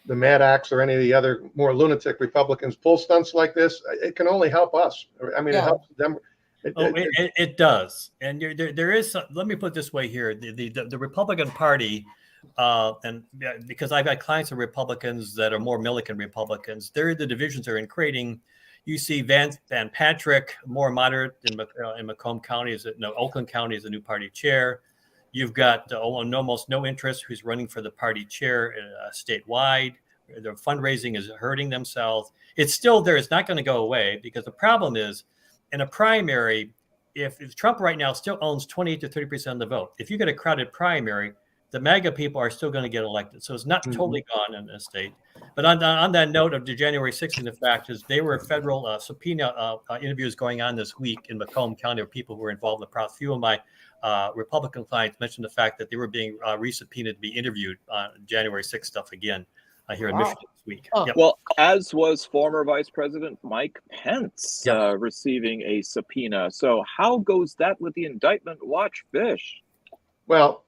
the Maddox or any of the other more lunatic Republicans pull stunts like this, it can only help us. I mean, it helps them. It does. And there is. Let me put it this way here: the Republican Party. And because I've got clients of Republicans that are more militant Republicans, the divisions are in creating. You see Van Patrick, more moderate in Macomb County, Oakland County is the new party chair. You've got almost no interest who's running for the party chair statewide. Their fundraising is hurting themselves. It's still there. It's not going to go away because the problem is in a primary, if Trump right now still owns 28 to 30% of the vote, if you get a crowded primary, the MAGA people are still going to get elected. So it's not totally gone in the state. But on that note of the January 6th, the fact is they were federal subpoena interviews going on this week in Macomb County of people who were involved in the process. A few of my Republican clients mentioned the fact that they were being resubpoenaed to be interviewed on January 6th stuff again here in Michigan this week. Oh. Yep. Well, as was former Vice President Mike Pence receiving a subpoena. So how goes that with the indictment? Watch Fish. Well,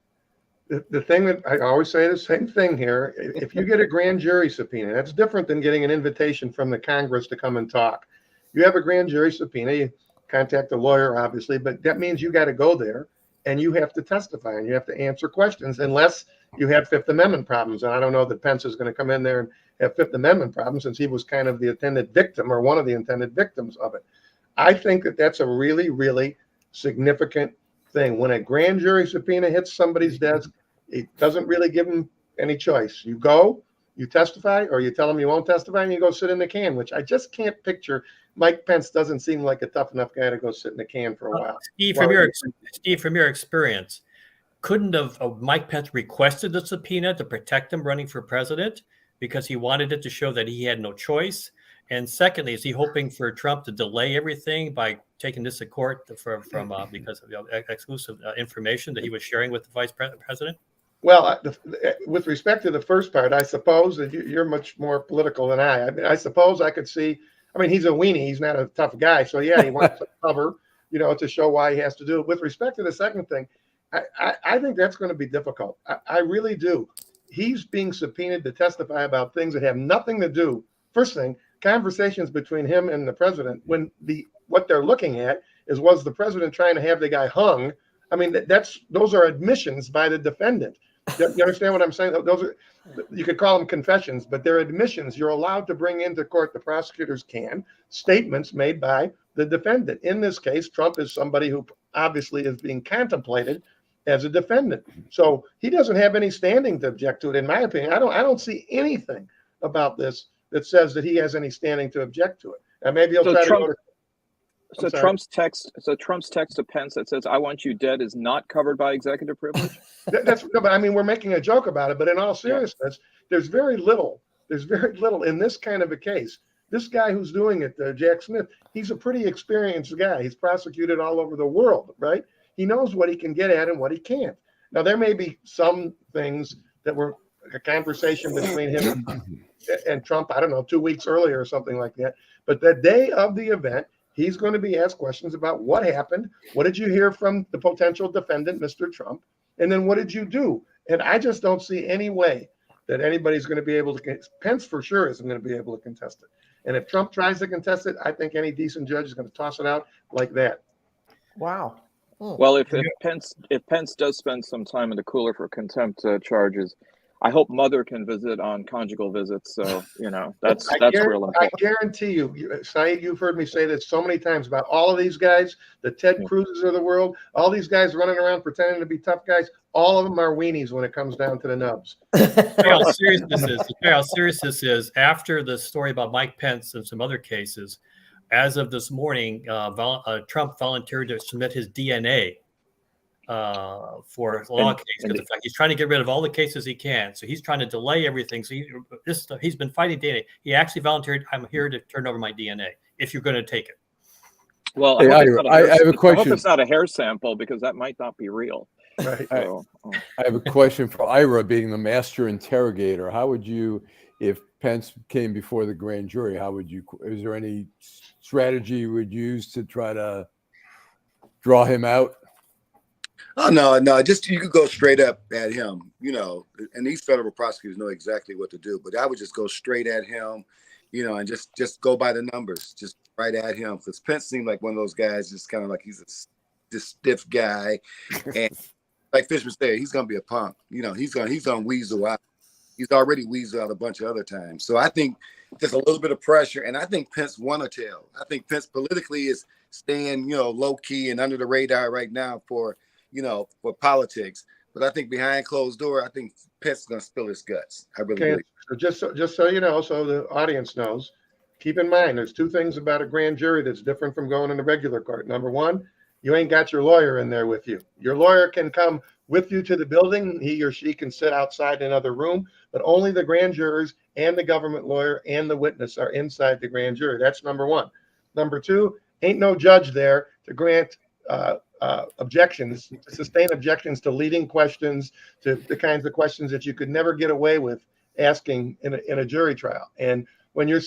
the thing that I always say the same thing here, if you get a grand jury subpoena, that's different than getting an invitation from the Congress to come and talk. You have a grand jury subpoena, you contact a lawyer, obviously, but that means you got to go there and you have to testify and you have to answer questions unless you have Fifth Amendment problems. And I don't know that Pence is going to come in there and have Fifth Amendment problems since he was kind of the intended victim or one of the intended victims of it. I think that that's a really, really significant thing. When a grand jury subpoena hits somebody's desk, it doesn't really give them any choice. You go, you testify, or you tell them you won't testify, and you go sit in the can, which I just can't picture. Mike Pence doesn't seem like a tough enough guy to go sit in the can for a while. Steve, from your experience, couldn't have Mike Pence requested the subpoena to protect him running for president because he wanted it to show that he had no choice? And secondly, is he hoping for Trump to delay everything by taking this to court from because of the exclusive information that he was sharing with the vice president? Well, with respect to the first part, I suppose that you're much more political than I. I suppose I could see. I mean, he's a weenie. He's not a tough guy. So, yeah, he wants to cover, to show why he has to do it. With respect to the second thing, I think that's going to be difficult. I really do. He's being subpoenaed to testify about things that have nothing to do. First thing, conversations between him and the president, when what they're looking at was the president trying to have the guy hung. I mean, those are admissions by the defendant. You understand what I'm saying? Those are, you could call them confessions, but they're admissions. You're allowed to bring into court, the prosecutors can, statements made by the defendant. In this case, Trump is somebody who obviously is being contemplated as a defendant. So he doesn't have any standing to object to it, in my opinion. I don't see anything about this that says that he has any standing to object to it. And maybe he'll try to go to. Trump's text to Pence that says, "I want you dead" is not covered by executive privilege. That's no, but I mean, we're making a joke about it, but in all seriousness, there's very little in this kind of a case. This guy who's doing it, Jack Smith, he's a pretty experienced guy. He's prosecuted all over the world, right? He knows what he can get at and what he can't. Now, there may be some things that were a conversation between him and Trump, I don't know, 2 weeks earlier or something like that. But the day of the event, he's going to be asked questions about what happened. What did you hear from the potential defendant, Mr. Trump? And then what did you do? And I just don't see any way that anybody's going to be able to. Pence for sure isn't going to be able to contest it. And if Trump tries to contest it, I think any decent judge is going to toss it out like that. Wow. Well, if Pence does spend some time in the cooler for contempt charges, I hope Mother can visit on conjugal visits. So, that's real important. I guarantee you, Saeed, you've heard me say this so many times about all of these guys, the Ted Cruzes of the world, all these guys running around pretending to be tough guys. All of them are weenies when it comes down to the nubs. How serious this is. After the story about Mike Pence and some other cases, as of this morning, Trump volunteered to submit his DNA for law case. Because in fact, he's trying to get rid of all the cases he can. So he's trying to delay everything. So he's been fighting DNA. He actually volunteered, "I'm here to turn over my DNA if you're going to take it." Well, I have a question. I hope it's not a hair sample because that might not be real. Right. So, I have a question for Ira, being the master interrogator. How would you, if Pence came before the grand jury, is there any strategy you would use to try to draw him out? Oh, no, just you could go straight up at him, and these federal prosecutors know exactly what to do, but I would just go straight at him, and just go by the numbers, just right at him. Because Pence seemed like one of those guys, just kind of like he's this stiff guy. And like Fishman said, he's going to be a punk. He's going to weasel out. He's already weaseled out a bunch of other times. So I think just a little bit of pressure. And I think Pence won a tail. I think Pence politically is staying, low key and under the radar right now for politics. But I think behind closed door, I think Pence is going to spill his guts. I really believe. So just so you know, so the audience knows, keep in mind, there's two things about a grand jury that's different from going in a regular court. Number one, you ain't got your lawyer in there with you. Your lawyer can come with you to the building. He or she can sit outside in another room, but only the grand jurors and the government lawyer and the witness are inside the grand jury. That's number one. Number two, ain't no judge there to grant objections, to sustain objections to leading questions, to the kinds of questions that you could never get away with asking in a jury trial. And when you're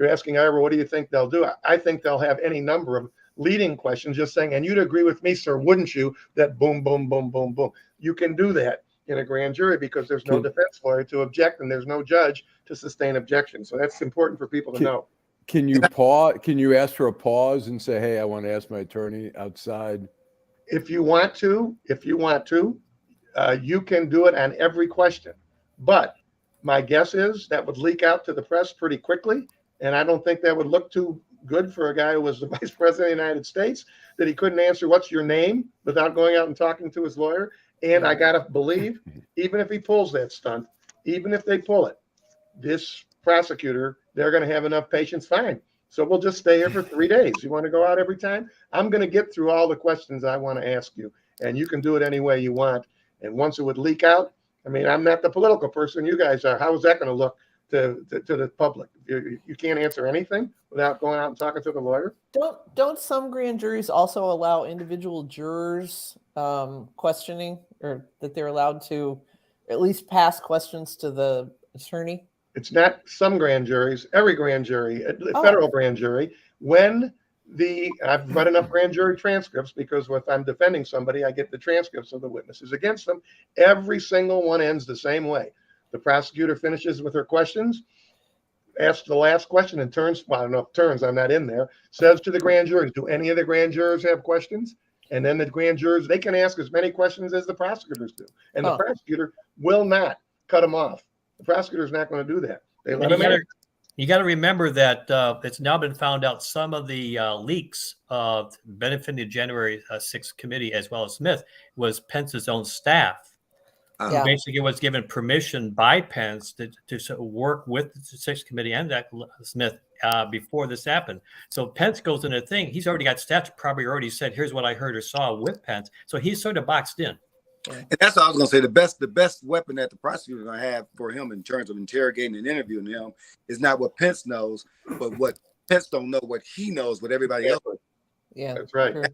asking Ira, what do you think they'll do? I think they'll have any number of leading questions, just saying, and you'd agree with me, sir, wouldn't you, that boom, boom, boom, boom, boom. You can do that in a grand jury because there's no defense lawyer to object and there's no judge to sustain objections. So that's important for people to know. Can you pause? Can you ask for a pause and say, "Hey, I want to ask my attorney outside"? If you want to, you can do it on every question. But my guess is that would leak out to the press pretty quickly. And I don't think that would look too good for a guy who was the vice president of the United States, that he couldn't answer what's your name without going out and talking to his lawyer. And I got to believe, even if he pulls that stunt, even if they pull it, this prosecutor, they're going to have enough patience. Fine. So we'll just stay here for 3 days. You want to go out every time? I'm going to get through all the questions I want to ask you, and you can do it any way you want. And once it would leak out, I mean, I'm not the political person. You guys are. How is that going to look to the public? You can't answer anything without going out and talking to the lawyer. Don't some grand juries also allow individual jurors questioning, or that they're allowed to at least pass questions to the attorney? It's not some grand juries, every grand jury, federal grand jury. I've read enough grand jury transcripts, because if I'm defending somebody, I get the transcripts of the witnesses against them. Every single one ends the same way. The prosecutor finishes with her questions, asks the last question, and turns, well, I don't know if turns, I'm not in there, says to the grand jurors, do any of the grand jurors have questions? And then the grand jurors, they can ask as many questions as the prosecutors do. And the prosecutor will not cut them off. The prosecutor's not going to do that. They let them You got to remember that it's now been found out some of the leaks of benefiting the January 6th committee, as well as Smith, was Pence's own staff. Who Yeah. basically was given permission by Pence to work with the 6th committee and Smith before this happened. So Pence goes in a thing. He's already got stats, probably already said, here's what I heard or saw with Pence. So he's sort of boxed in. And that's what I was going to say. The best weapon that the prosecutor's going to have for him in terms of interrogating and interviewing him is not what Pence knows, but what Pence don't know, what he knows, what everybody else knows. Yeah, That's right. Sure.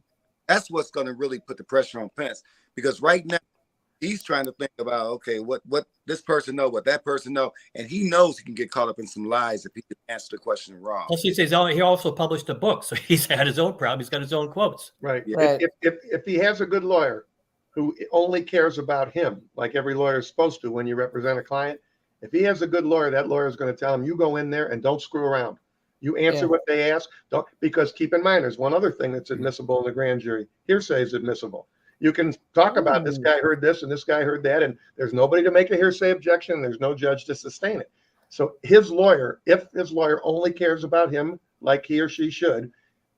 That's what's going to really put the pressure on Pence, because right now he's trying to think about, okay, what this person know, what that person know, and he knows he can get caught up in some lies if he can answer the question wrong. Plus, he says he also published a book, so he's had his own problem. He's got his own quotes. Right. Yeah. Right. If he has a good lawyer who only cares about him, like every lawyer is supposed to when you represent a client, if he has a good lawyer, that lawyer is going to tell him, you go in there and don't screw around. You answer what they ask. Don't, because keep in mind, there's one other thing that's admissible in the grand jury. Hearsay is admissible. You can talk about this guy heard this and this guy heard that, and there's nobody to make a hearsay objection. And there's no judge to sustain it. So his lawyer, if his lawyer only cares about him like he or she should,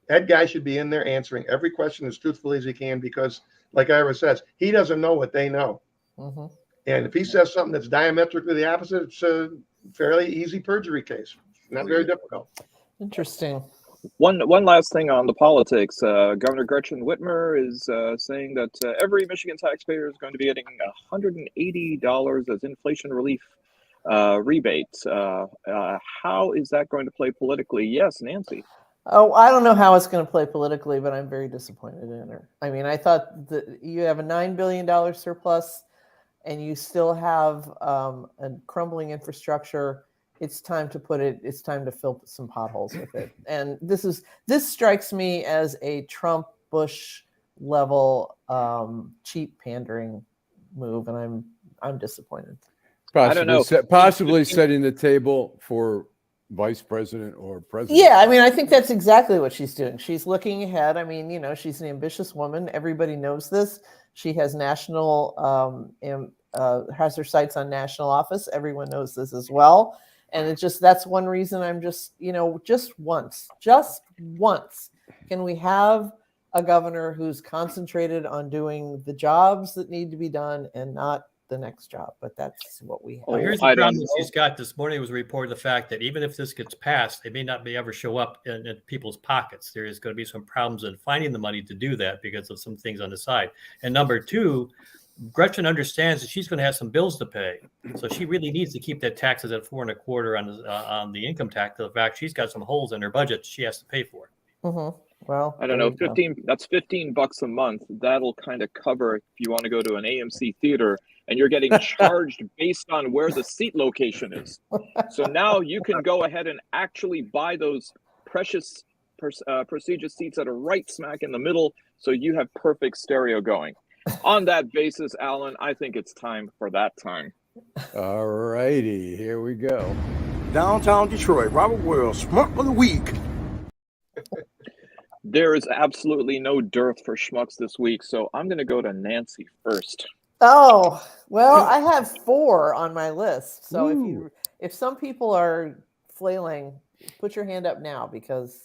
that guy should be in there answering every question as truthfully as he can, because like Ira says, he doesn't know what they know. Mm-hmm. And if he says something that's diametrically the opposite, it's a fairly easy perjury case. Not very difficult. Interesting. One last thing on the politics. Governor Gretchen Whitmer is saying that every Michigan taxpayer is going to be getting $180 as inflation relief rebate. How is that going to play politically? Yes, Nancy. Oh, I don't know how it's going to play politically, but I'm very disappointed in her. I mean, I thought that you have a $9 billion surplus and you still have a crumbling infrastructure. It's time to fill some potholes with it. And this strikes me as a Trump Bush level cheap pandering move. And I'm disappointed. I don't know. Possibly setting the table for vice president or president. Yeah, I mean, I think that's exactly what she's doing. She's looking ahead. I mean, she's an ambitious woman. Everybody knows this. She has has her sights on national office. Everyone knows this as well. And that's one reason I'm just once, can we have a governor who's concentrated on doing the jobs that need to be done and not the next job? But that's what we have. Well, here's the problem she's got. This morning was reported the fact that even if this gets passed, it may not be ever show up in people's pockets. There is going to be some problems in finding the money to do that because of some things on the side. And number two, Gretchen understands that she's going to have some bills to pay, so she really needs to keep that taxes at 4.25% on the income tax. The fact she's got some holes in her budget she has to pay for. Mm-hmm. Well, I don't know. That's $15 a month. That'll kind of cover if you want to go to an AMC theater and you're getting charged based on where the seat location is. So now you can go ahead and actually buy those precious, prestigious seats that are right smack in the middle, so you have perfect stereo going. On that basis, Allan, I think it's time for that time. All righty, here we go. Downtown Detroit, Robert Wells, Schmuck of the Week. There is absolutely no dearth for schmucks this week, so I'm going to go to Nancy first. Oh, well, I have 4 on my list. So if some people are flailing, put your hand up now, because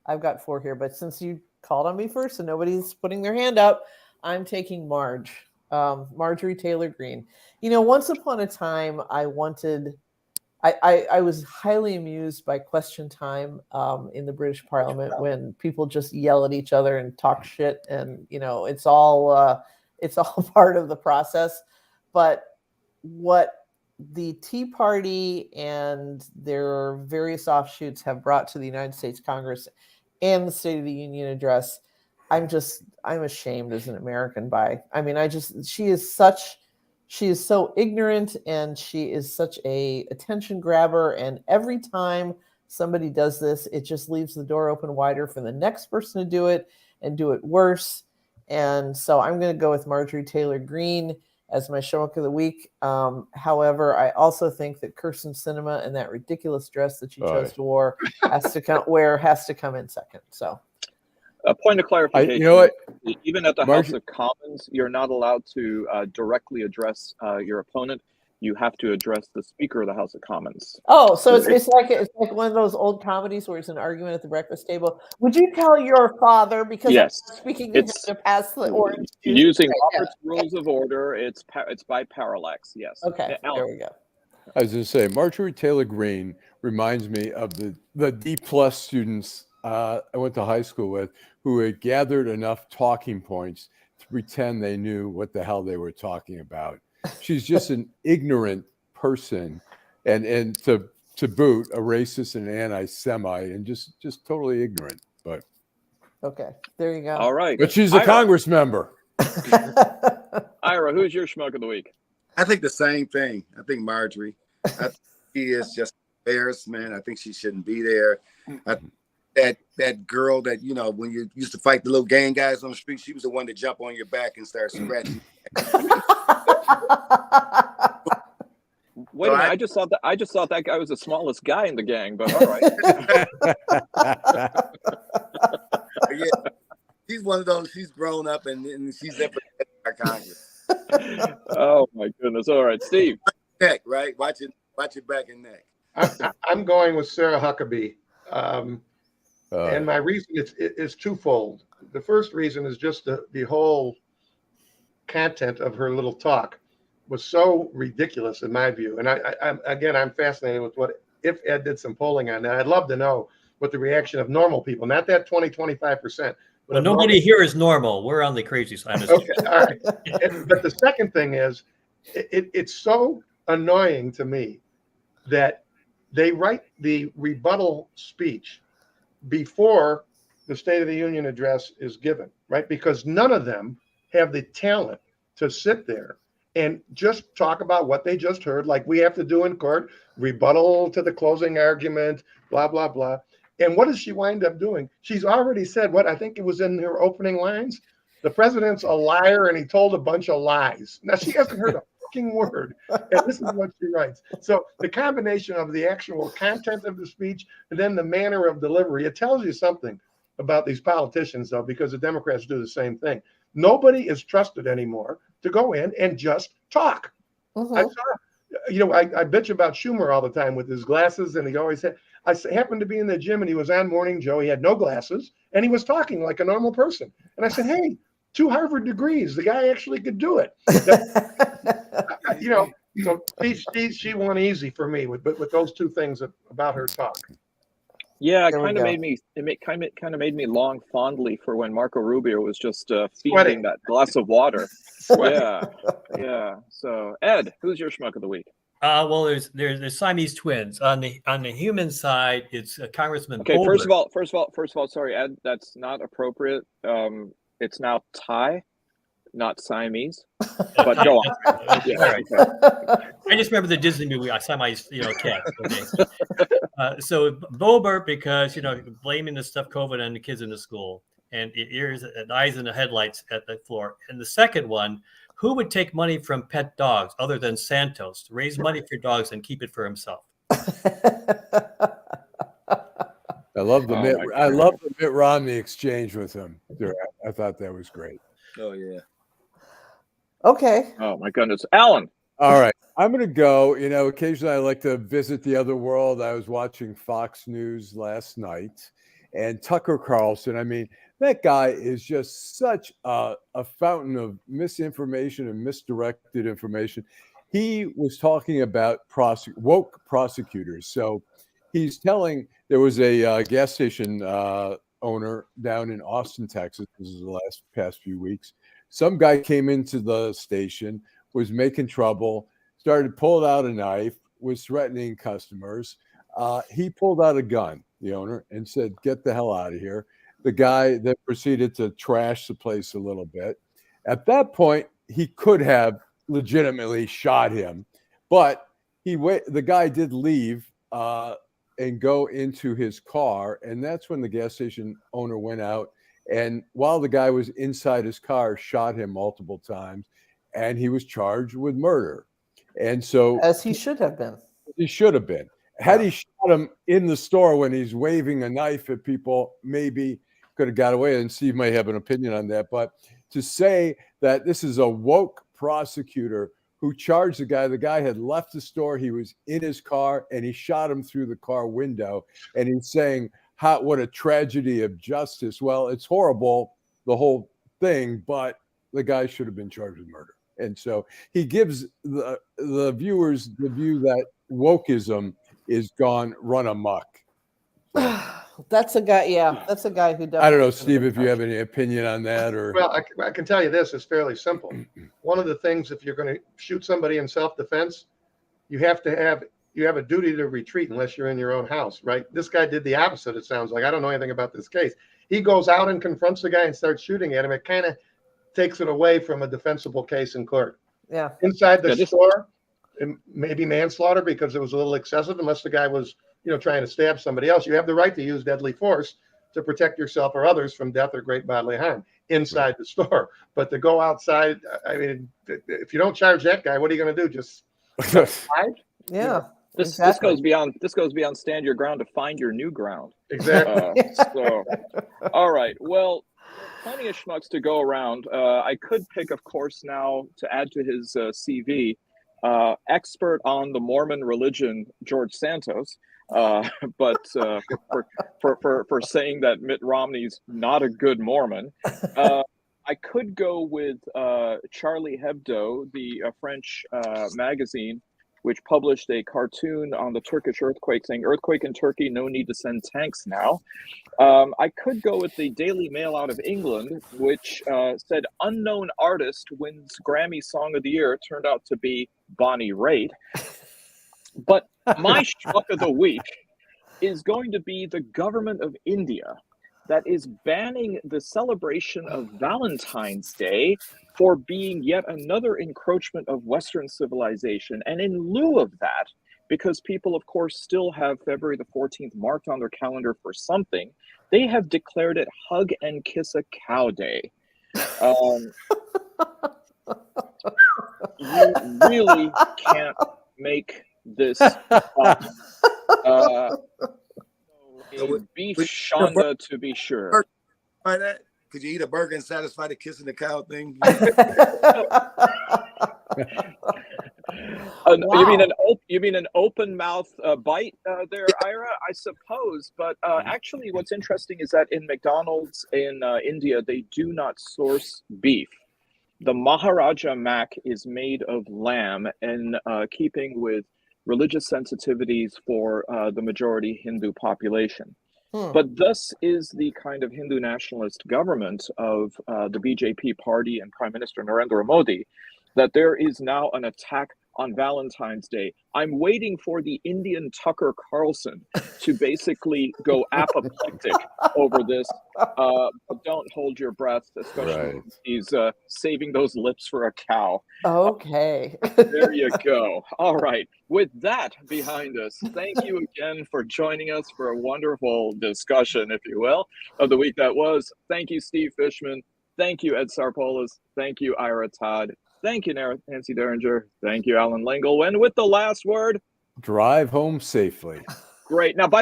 I've got 4 here. But since you called on me first and nobody's putting their hand up, I'm taking Marjorie Taylor Greene. Once upon a time, I was highly amused by Question Time in the British Parliament, when people just yell at each other and talk shit, and it's all part of the process. But what the Tea Party and their various offshoots have brought to the United States Congress and the State of the Union address, I'm ashamed as an American by. I mean, she is so ignorant, and she is such a attention grabber. And every time somebody does this, it just leaves the door open wider for the next person to do it and do it worse. And so I'm going to go with Marjorie Taylor Greene as my Schmuck of the Week. However, I also think that Kirsten Sinema and that ridiculous dress that she chose to wear has to come in second. So. A point of clarification. You know what? Even at the House of Commons, you're not allowed to directly address your opponent. you have to address the Speaker of the House of Commons. Oh, so it's like one of those old comedies where it's an argument at the breakfast table. Would you tell your father, because Yes, I'm speaking to him, to pass the orange juice? Using Okay, Robert's Rules of Order, it's by parallax. Yes. Okay, Alan. there we go. I was going to say, Marjorie Taylor Greene reminds me of the D+ students I went to high school with, who had gathered enough talking points to pretend they knew what the hell they were talking about. She's just an ignorant person, and to boot, a racist and an anti-Semite, and just totally ignorant. But Okay, there you go. All right. but she's a Congress member. Ira, who's your schmuck of the week? I think the same thing. I think Marjorie. I think she is just embarrassment. I think she shouldn't be there. That girl that, when you used to fight the little gang guys on the street, she was the one to jump on your back and start scratching. Wait a minute, I just thought that guy was the smallest guy in the gang, but all right. Yeah, she's one of those. She's grown up and she's there for our Congress. Oh my goodness! All right, Steve. Neck, right? Watch it back and neck. I'm going with Sarah Huckabee. And my reason is twofold. The first reason is just the whole content of her little talk was so ridiculous in my view. And I'm fascinated with if Ed did some polling on that. I'd love to know what the reaction of normal people, not that 25%. Well, nobody here is normal. We're on the crazy side. Okay, all right. But the second thing is, it's so annoying to me that they write the rebuttal speech before the State of the Union address is given, right? Because none of them have the talent to sit there and just talk about what they just heard, like we have to do in court, rebuttal to the closing argument, blah, blah, blah. And what does she wind up doing? She's already said what I think it was in her opening lines. The president's a liar and he told a bunch of lies. Now, she hasn't heard a fucking word. And this is what she writes. So the combination of the actual content of the speech and then the manner of delivery, it tells you something about these politicians, though, because the Democrats do the same thing. Nobody is trusted anymore to go in and just talk. Mm-hmm. I bitch about Schumer all the time with his glasses, and he always said, I happened to be in the gym and he was on Morning Joe. He had no glasses and he was talking like a normal person. And I said, hey, 2 Harvard degrees. The guy actually could do it. So she won easy for me with those two things about her talk. Yeah, it kind of made me long fondly for when Marco Rubio was just feeding that glass of water. Yeah. So Ed, who's your schmuck of the week? Well, there's Siamese twins on the human side. It's Congressman. Okay, Boebert. first of all, sorry, Ed, that's not appropriate. It's now Thai, not Siamese. But go on. Yeah, all right. Okay. I just remember the Disney movie. I Siamese, cat. Okay. So Boebert, because blaming the stuff COVID on the kids in the school, and ears and eyes in the headlights at the floor. And the second one. Who would take money from pet dogs other than Santos to raise money for dogs and keep it for himself? I love the Mitt Romney exchange with him. I thought that was great. Oh yeah. Okay. Oh my goodness, Allan. All right, I'm going to go. Occasionally I like to visit the other world. I was watching Fox News last night, and Tucker Carlson. I mean, that guy is just such a fountain of misinformation and misdirected information. He was talking about woke prosecutors. So he's telling, there was a gas station owner down in Austin, Texas. This is the past few weeks. Some guy came into the station, was making trouble, started pulling out a knife, was threatening customers. He pulled out a gun, the owner, and said, "Get the hell out of here." The guy then proceeded to trash the place a little bit. At that point, he could have legitimately shot him, but the guy did leave and go into his car, and that's when the gas station owner went out, and while the guy was inside his car, shot him multiple times, and he was charged with murder. And so, as he should have been. He should have been. Had he shot him in the store when he's waving a knife at people, maybe could have got away. And Steve may have an opinion on that. But to say that this is a woke prosecutor who charged the guy. The guy had left the store. He was in his car, and he shot him through the car window. And he's saying, what a tragedy of justice. Well, it's horrible, the whole thing, but the guy should have been charged with murder. And so he gives the viewers the view that wokeism is run amok. So. That's a guy. Yeah, that's a guy who does. I don't know, Steve, if you have any opinion on that, or. Well, I can tell you this is fairly simple. One of the things, if you're going to shoot somebody in self-defense, you have a duty to retreat unless you're in your own house, right? This guy did the opposite. It sounds like. I don't know anything about this case. He goes out and confronts the guy and starts shooting at him. It kind of takes it away from a defensible case in court. Yeah. Inside the store, maybe manslaughter because it was a little excessive, unless the guy was, trying to stab somebody else. You have the right to use deadly force to protect yourself or others from death or great bodily harm inside the store. But to go outside, I mean, if you don't charge that guy, what are you going to do? Just hide? Yeah. This goes beyond stand your ground to find your new ground. Exactly. All right. Well, plenty of schmucks to go around. I could pick, of course, now to add to his CV, expert on the Mormon religion, George Santos. But for saying that Mitt Romney's not a good Mormon, I could go with Charlie Hebdo, the French magazine, which published a cartoon on the Turkish earthquake saying, "Earthquake in Turkey, no need to send tanks now." I could go with the Daily Mail out of England, which said, "Unknown artist wins Grammy Song of the Year." It turned out to be Bonnie Raitt. But my schmuck of the week is going to be the government of India that is banning the celebration of Valentine's Day for being yet another encroachment of Western civilization. And in lieu of that, because people, of course, still have February the 14th marked on their calendar for something, they have declared it Hug and Kiss a Cow Day. You really can't make this up. Beef shonda to be sure. Could you eat a burger and satisfy the kissing the cow thing? You mean an open mouth bite there, Ira? I suppose. But actually, what's interesting is that in McDonald's in India, they do not source beef. The Maharaja Mac is made of lamb, in keeping with religious sensitivities for the majority Hindu population. But this is the kind of Hindu nationalist government of the BJP party and Prime Minister Narendra Modi that there is now an attack on Valentine's Day. I'm waiting for the Indian Tucker Carlson to basically go apoplectic over this. But don't hold your breath, especially when he's saving those lips for a cow. Okay. There you go. All right. With that behind us, thank you again for joining us for a wonderful discussion, if you will, of the week that was. Thank you, Steve Fishman. Thank you, Ed Sarpolus. Thank you, Ira Todd. Thank you, Nancy Derringer. Thank you, Allan Lengel. And with the last word, drive home safely. Great. Now, by the